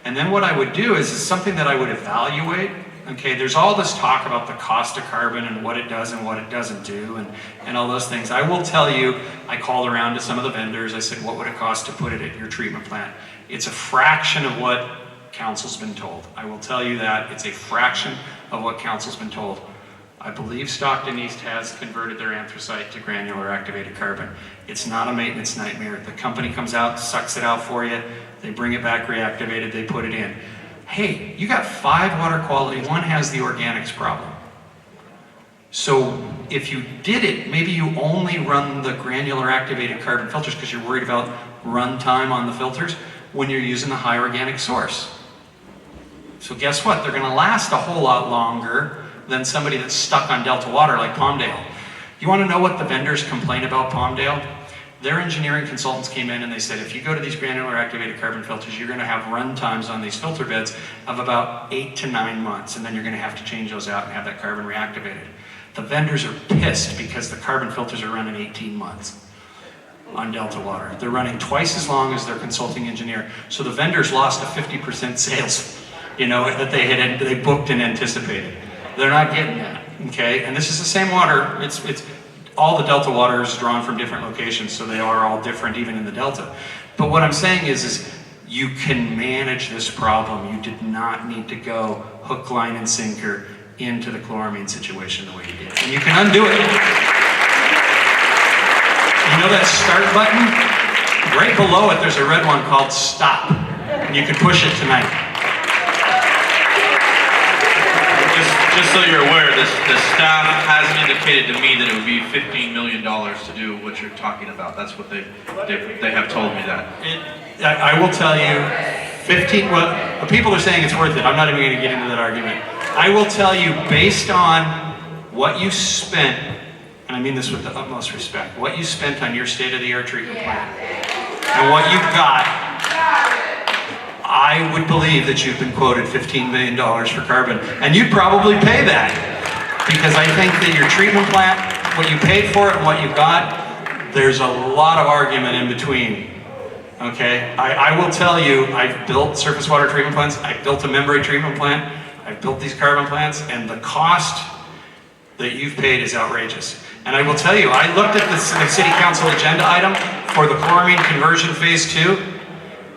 And then what I would do is something that I would evaluate. Okay, there's all this talk about the cost of carbon and what it does and what it doesn't do and all those things. I will tell you, I called around to some of the vendors. I said, what would it cost to put it at your treatment plant? It's a fraction of what council's been told. I will tell you that. It's a fraction of what council's been told. I believe Stockton East has converted their anthracite to granular activated carbon. It's not a maintenance nightmare. The company comes out, sucks it out for you. They bring it back reactivated, they put it in. Hey, you got 5 water quality, one has the organics problem. So if you did it, maybe you only run the granular activated carbon filters because you're worried about run time on the filters when you're using the high organic source. So guess what? They're gonna last a whole lot longer than somebody that's stuck on Delta water like Palmdale. You wanna know what the vendors complain about Palmdale? Their engineering consultants came in and they said, if you go to these granular activated carbon filters, you're gonna have run times on these filter beds of about 8 to 9 months, and then you're gonna have to change those out and have that carbon reactivated. The vendors are pissed because the carbon filters are running 18 months on Delta water. They're running twice as long as their consulting engineer. So the vendors lost a 50% sales, that they booked and anticipated. They're not getting that, okay? And this is the same water. It's all the Delta water is drawn from different locations, so they are all different even in the Delta. But what I'm saying is you can manage this problem. You did not need to go hook, line, and sinker into the chloramine situation the way you did. And you can undo it. You know that start button? Right below it, there's a red one called stop. And you can push it tonight. Just so you're aware, the staff has indicated to me that it would be $15 million to do what you're talking about. That's what they have told me that. I will tell you, the people are saying it's worth it. I'm not even going to get into that argument. I will tell you, based on what you spent, and I mean this with the utmost respect, what you spent on your state-of-the-art treatment plant, and what you've got, I would believe that you've been quoted $15 million for carbon, and you'd probably pay that, because I think that your treatment plant, what you paid for it and what you got, there's a lot of argument in between. Okay, I will tell you, I've built surface water treatment plants, I've built a membrane treatment plant, I've built these carbon plants, and the cost that you've paid is outrageous. And I will tell you, I looked at the city council agenda item for the chloramine conversion phase 2,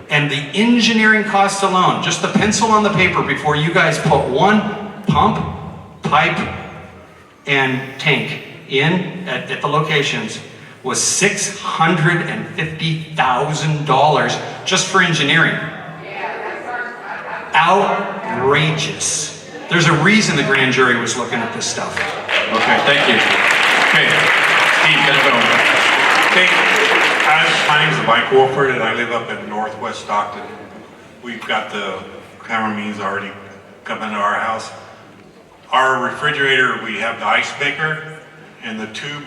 and the engineering costs alone, just the pencil on the paper before you guys put one pump, pipe, and tank in at the locations was $650,000 just for engineering. Outrageous. There's a reason the grand jury was looking at this stuff. Okay, thank you. Okay, Steve, get it going. Okay, my name's Mike Wolford, and I live up in northwest Stockton. We've got the chloramines already coming to our house. Our refrigerator, we have the ice maker, and the tube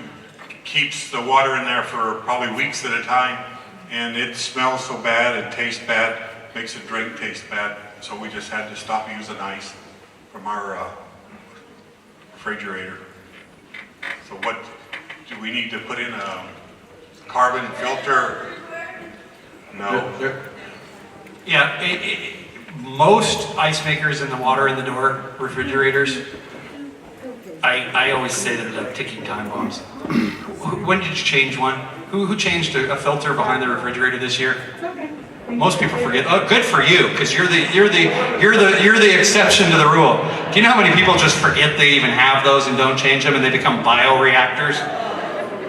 keeps the water in there for probably weeks at a time, and it smells so bad and tastes bad, makes the drink taste bad, so we just had to stop using ice from our refrigerator. So what, do we need to put in a carbon filter? No. Yeah, most ice makers in the water in the door refrigerators, I always say that they're ticking time bombs. When did you change one? Who changed a filter behind the refrigerator this year? Most people forget. Oh, good for you, because you're the exception to the rule. Do you know how many people just forget they even have those and don't change them, and they become bioreactors?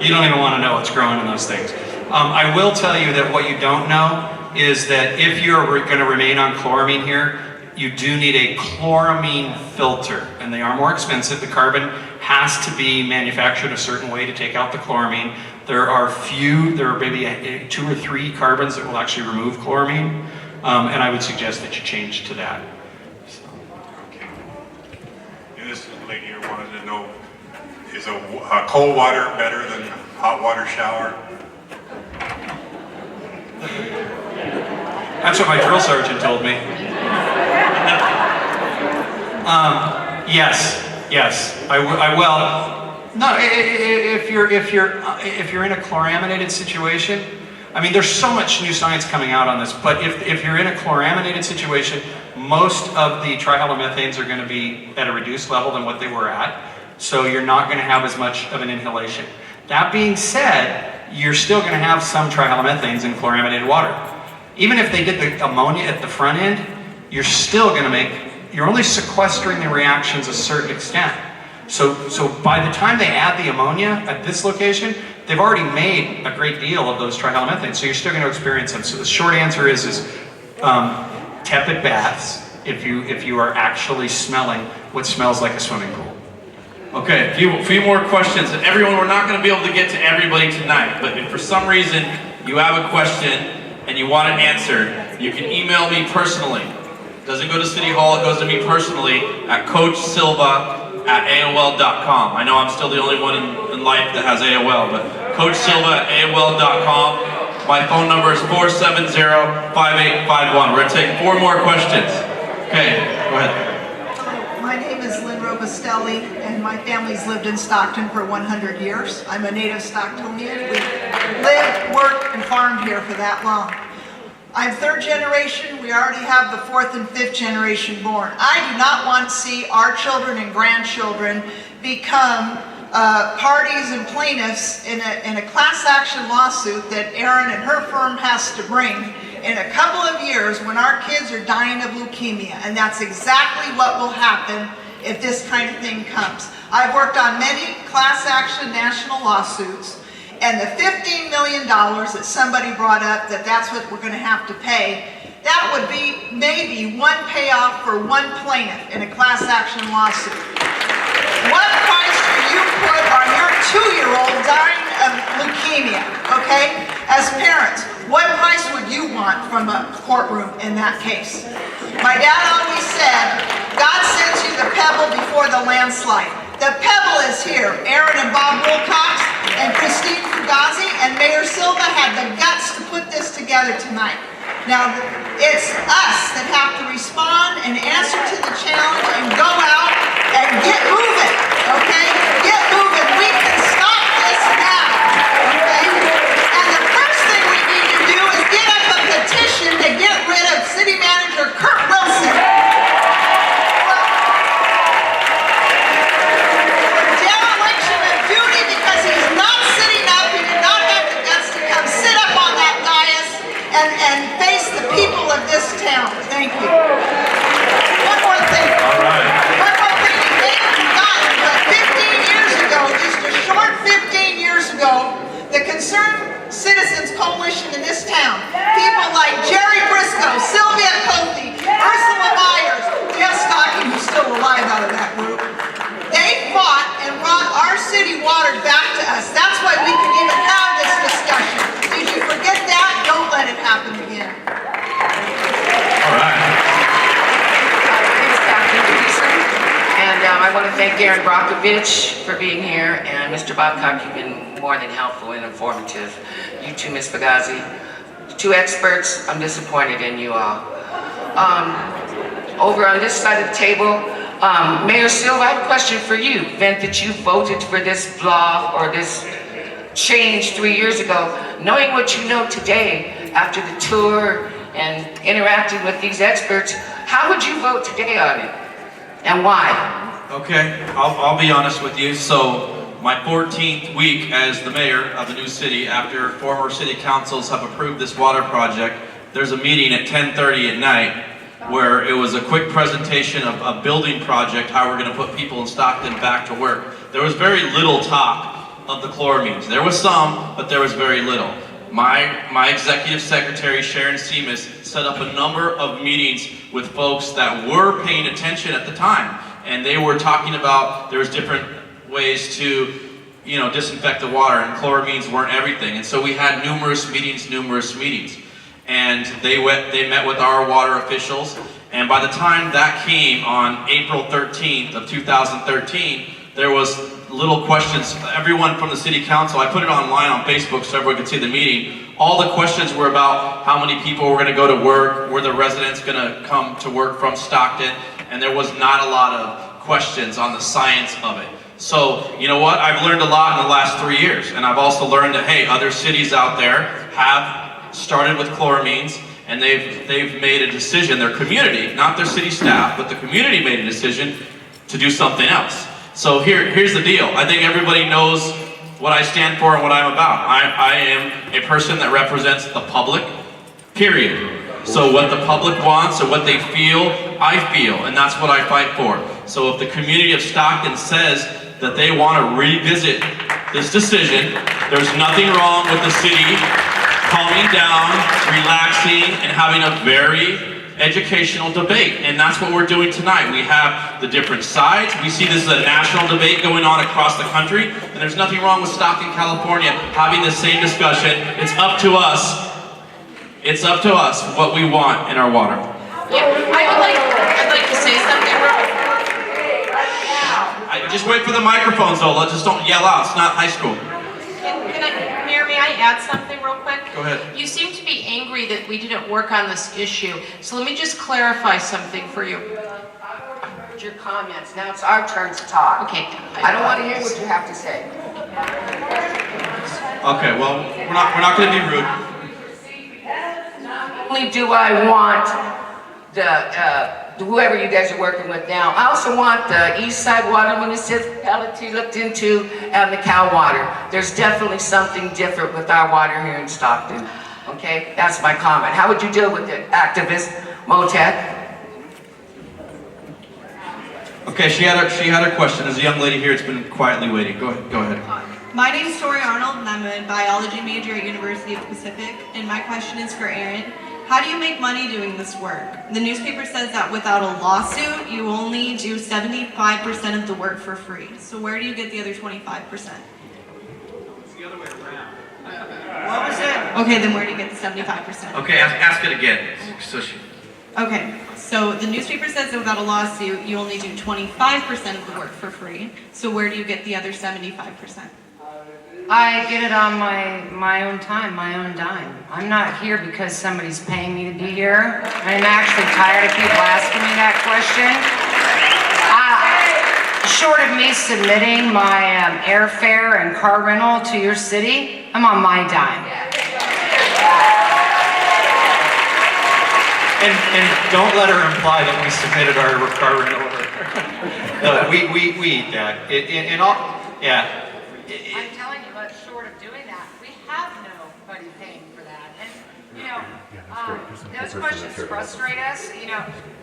You don't even want to know what's growing in those things. I will tell you that what you don't know is that if you're going to remain on chloramine here, you do need a chloramine filter, and they are more expensive. The carbon has to be manufactured a certain way to take out the chloramine. There are maybe 2 or 3 carbons that will actually remove chloramine, and I would suggest that you change to that. Okay. And this lady here wanted to know, is a cold water better than hot water shower? That's what my drill sergeant told me. Yes, I will. No, if you're in a chloraminated situation, I mean, there's so much new science coming out on this, but if you're in a chloraminated situation, most of the trihalomethanes are going to be at a reduced level than what they were at, so you're not going to have as much of an inhalation. That being said, you're still going to have some trihalomethanes in chloraminated water. Even if they did the ammonia at the front end, you're still going to you're only sequestering the reactions a certain extent. So by the time they add the ammonia at this location, they've already made a great deal of those trihalomethanes, so you're still going to experience them. So the short answer is tepid baths if you are actually smelling what smells like a swimming pool. Okay, a few more questions. And everyone, we're not going to be able to get to everybody tonight, but if for some reason you have a question and you want it answered, you can email me personally. It doesn't go to City Hall, it goes to me personally at coachsilva@aol.com. I know I'm still the only one in life that has AOL, but coachsilva@aol.com. My phone number is 470-5851. We're going to take 4 more questions. Okay, go ahead. My name is Lynn Robustelli, and my family's lived in Stockton for 100 years. I'm a native Stocktonian. We've lived, worked, and farmed here for that long. I'm 3rd generation. We already have the 4th and 5th generation born. I do not want to see our children and grandchildren become parties and plaintiffs in a class action lawsuit that Erin and her firm has to bring in a couple of years when our kids are dying of leukemia, and that's exactly what will happen if this kind of thing comes. I've worked on many class action national lawsuits, and the $15 million that somebody brought up, that's what we're going to have to pay, that would be maybe one payoff for one plaintiff in a class action lawsuit. What price do you put on your 2-year-old dying of leukemia, okay? As parents, what price would you want from a courtroom in that case? My dad always said, God sends you the pebble before the landslide. The pebble is here. Erin and Bob Wilcox and Christine Fugazi and Mayor Silva had the guts to put this together tonight. Now, it's us that have to respond and answer to the challenge and go out and get moving, okay? Get moving. We can stop this now, okay? And the first thing we need to do is get up a petition to get rid of City Manager Kurt Wilson. For dereliction of duty because he's not sitting up, he did not have the guts to come sit up on that dais and face the people of this town. Thank you. One more thing. All right. One more thing. You may have forgotten, but 15 years ago, just a short 15 years ago, the Concerned Citizens Coalition in this town, people like Jerry Briscoe, Sylvia Cothey, Ursula Myers, Jeff Stockton, who's still alive out of that group, they fought and brought our city water back to us. That's why we can even have this discussion. Did you forget that? Don't let it happen again. All right. And I want to thank Erin Brockovich for being here, and Mr. Babcock, you've been more than helpful and informative. You too, Ms. Fugazi. 2 experts, I'm disappointed in you all. Over on this side of the table, Mayor Silva, I have a question for you. Event that you voted for this law or this change 3 years ago, knowing what you know today after the tour and interacting with these experts, how would you vote today on it? And why? Okay, I'll be honest with you. So my 14th week as the mayor of the new city, after former city councils have approved this water project, there's a meeting at 10:30 at night where it was a quick presentation of a building project, how we're going to put people in Stockton back to work. There was very little talk of the chloramines. There was some, but there was very little. My executive secretary, Sharon Seamus, set up a number of meetings with folks that were paying attention at the time. And they were talking about there's different ways to, disinfect the water, and chloramines weren't everything. And so we had numerous meetings. And they met with our water officials. And by the time that came on April 13th of 2013, there was little questions. Everyone from the city council, I put it online on Facebook so everyone could see the meeting. All the questions were about how many people were going to go to work, were the residents going to come to work from Stockton, and there was not a lot of questions on the science of it. So, you know what? I've learned a lot in the last 3 years, and I've also learned that, hey, other cities out there have started with chloramines, and they've made a decision, their community, not their city staff, but the community made a decision to do something else. So here's the deal. I think everybody knows what I stand for and what I'm about. I am a person that represents the public, period. So what the public wants and what they feel, I feel, and that's what I fight for. So if the community of Stockton says that they want to revisit this decision, there's nothing wrong with the city calming down, relaxing, and having a very educational debate. And that's what we're doing tonight. We have the different sides. We see this as a national debate going on across the country, and there's nothing wrong with Stockton, California having the same discussion. It's up to us. It's up to us what we want in our water. Yeah, I'd like to say something real. Just wait for the microphones though. Just don't yell out. It's not high school. Mayor, may I add something real quick? Go ahead. You seem to be angry that we didn't work on this issue. So let me just clarify something for you. Your comments. Now it's our turn to talk. Okay. I don't want to hear what you have to say. Okay, well, we're not going to be rude. Not only do I want whoever you guys are working with now, I also want the East Side Water Municipality looked into and the Cal Water. There's definitely something different with our water here in Stockton. Okay, that's my comment. How would you deal with the activist, Motec? Okay, she had her question. There's a young lady here that's been quietly waiting. Go ahead. My name is Tori Arnold, and I'm a biology major at University of the Pacific. And my question is for Erin. How do you make money doing this work? The newspaper says that without a lawsuit, you only do 75% of the work for free. So where do you get the other 25%? It's the other way around. What was it? Okay, then where do you get the 75%? Okay, ask it again. Okay, so the newspaper says that without a lawsuit, you only do 25% of the work for free. So where do you get the other 75%? I get it on my own time, my own dime. I'm not here because somebody's paying me to be here. I'm actually tired of people asking me that question. Short of me submitting my airfare and car rental to your city, I'm on my dime. And don't let her imply that we submitted our car rental. We eat that. In all, yeah. I'm telling you, but short of doing that, we have nobody paying for that. And, those questions frustrate us.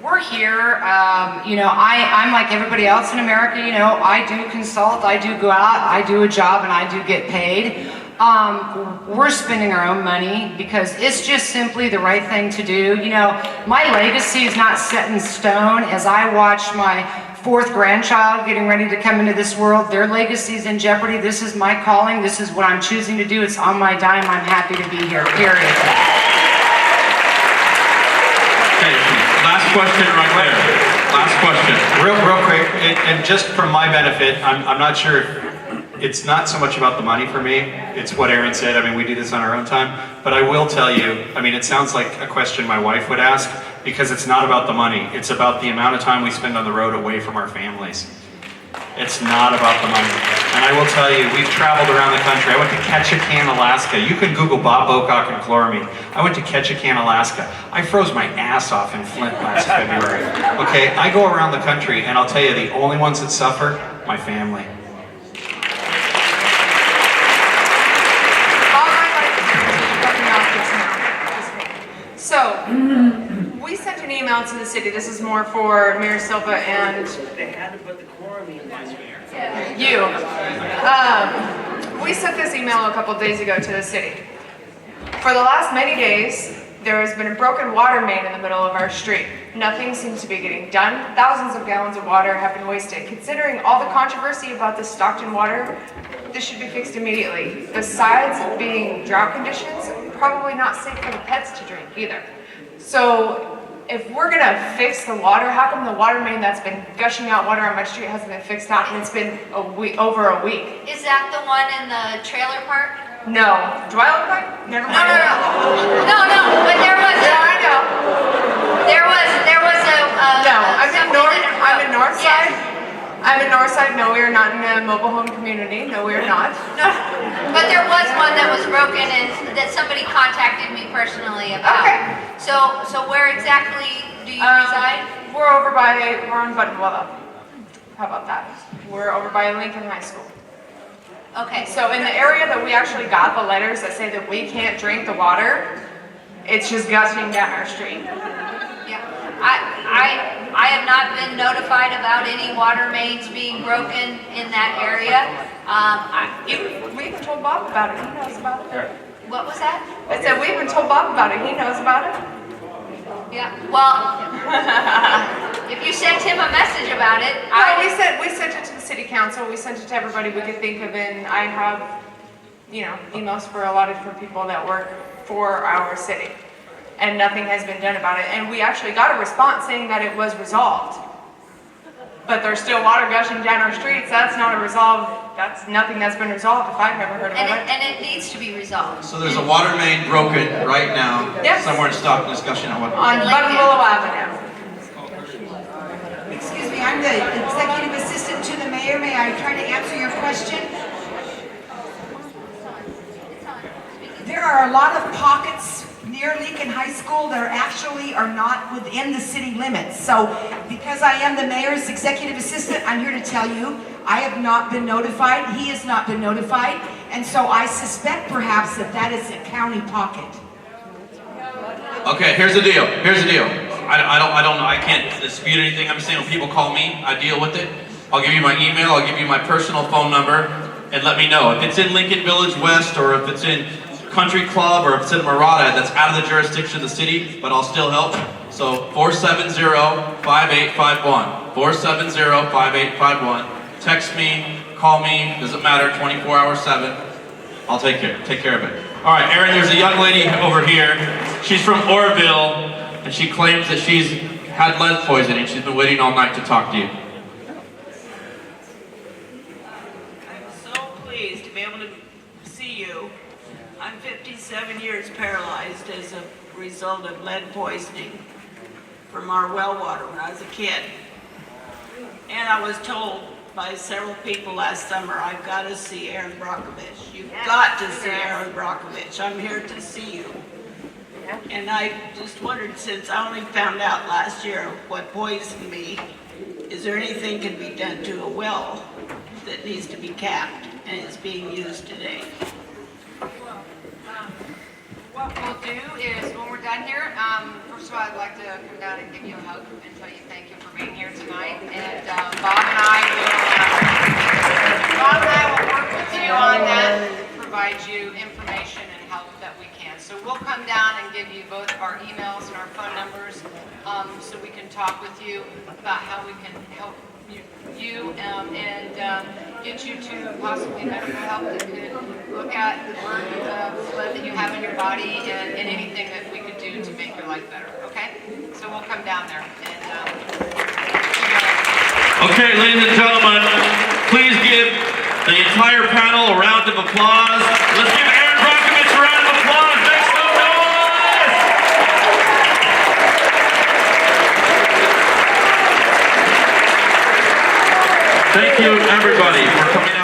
We're here. I'm like everybody else in America. I do consult, I do go out, I do a job, and I do get paid. We're spending our own money because it's just simply the right thing to do. My legacy is not set in stone. As I watch my fourth grandchild getting ready to come into this world, their legacy is in jeopardy. This is my calling. This is what I'm choosing to do. It's on my dime. I'm happy to be here, period. Okay, last question right there. Last question. Real quick, and just for my benefit, I'm not sure it's not so much about the money for me. It's what Erin said. We do this on our own time. But I will tell you, it sounds like a question my wife would ask, because it's not about the money. It's about the amount of time we spend on the road away from our families. It's not about the money. And I will tell you, we've traveled around the country. I went to Ketchikan, Alaska. You can Google Bob Bocock and chloramine. I went to Ketchikan, Alaska. I froze my ass off in Flint last February. Okay, I go around the country, and I'll tell you, the only ones that suffer, my family. So, we sent an email to the city. This is more for Mayor Silva and They had to put the chloramine in there. you. We sent this email a couple days ago to the city. For the last many days, there has been a broken water main in the middle of our street. Nothing seems to be getting done. Thousands of gallons of water have been wasted. Considering all the controversy about the Stockton water, this should be fixed immediately. Besides being drought conditions, probably not safe for the pets to drink either. So if we're gonna fix the water, how come the water main that's been gushing out water on my street hasn't been fixed out and it's been over a week? Is that the one in the trailer park? No. Do I look like? Never mind. No, but there was Yeah, I know. there was a No, I'm in North Yes. Side. I'm in Northside. No, we are not in a mobile home community. No, we are not. No, but there was one that was broken and that somebody contacted me personally about. Okay. So where exactly do you reside? We're on Buttonwillow. How about that? We're over by Lincoln High School. Okay. So in the area that we actually got the letters that say that we can't drink the water, it's just gushing down our street. Yeah. I have not been notified about any water mains being broken in that area. We even told Bob about it. He knows about it. What was that? I said we even told Bob about it. He knows about it. Yeah. Well, if you sent him a message about it, we sent it to the city council. We sent it to everybody we could think of, and I have, emails for a lot of different people that work for our city, and nothing has been done about it. And we actually got a response saying that it was resolved, but there's still water gushing down our streets. That's not a resolve. That's nothing that's been resolved if I've never heard of it. and it needs to be resolved. So there's a water main broken right now, Yes. somewhere in Stockton, discussion on what. On Buttonwillow Avenue. Excuse me, I'm the executive assistant to the mayor. May I try to answer your question? There are a lot of pockets near Lincoln High School that actually are not within the city limits. So because I am the mayor's executive assistant, I'm here to tell you, I have not been notified, he has not been notified, and so I suspect perhaps that is a county pocket. Okay, here's the deal. I can't dispute anything. I'm saying when people call me, I deal with it. I'll give you my email, I'll give you my personal phone number, and let me know. If it's in Lincoln Village West, or if it's in Country Club, or if it's in Murata, that's out of the jurisdiction of the city, but I'll still help. So 470-5851. 470-5851. Text me, call me, doesn't matter, 24 hours 7. I'll take care of it. All right, Erin, there's a young lady over here. She's from Orville, and she claims that she's had lead poisoning. She's been waiting all night to talk to you. I'm so pleased to be able to see you. I'm 57 years paralyzed as a result of lead poisoning from our well water when I was a kid. And I was told by several people last summer, I've got to see Erin Brockovich. You've got to see Erin Brockovich. I'm here to see you. And I just wondered, since I only found out last year what poisoned me, is there anything can be done to a well that needs to be capped and is being used today? What we'll do is, when we're done here, first of all, I'd like to come down and give you a hug and tell you thank you for being here tonight. And Bob and I will work with you on that, provide you information and help that we can. So we'll come down and give you both our emails and our phone numbers, so we can talk with you about how we can help you and get you to possibly medical help that could look at the burden of lead that you have in your body and anything that we could do to make your life better, okay? So we'll come down there and Okay, ladies and gentlemen, please give the entire panel a round of applause. Let's give Erin Brockovich a round of applause. Make some noise! Thank you, everybody, for coming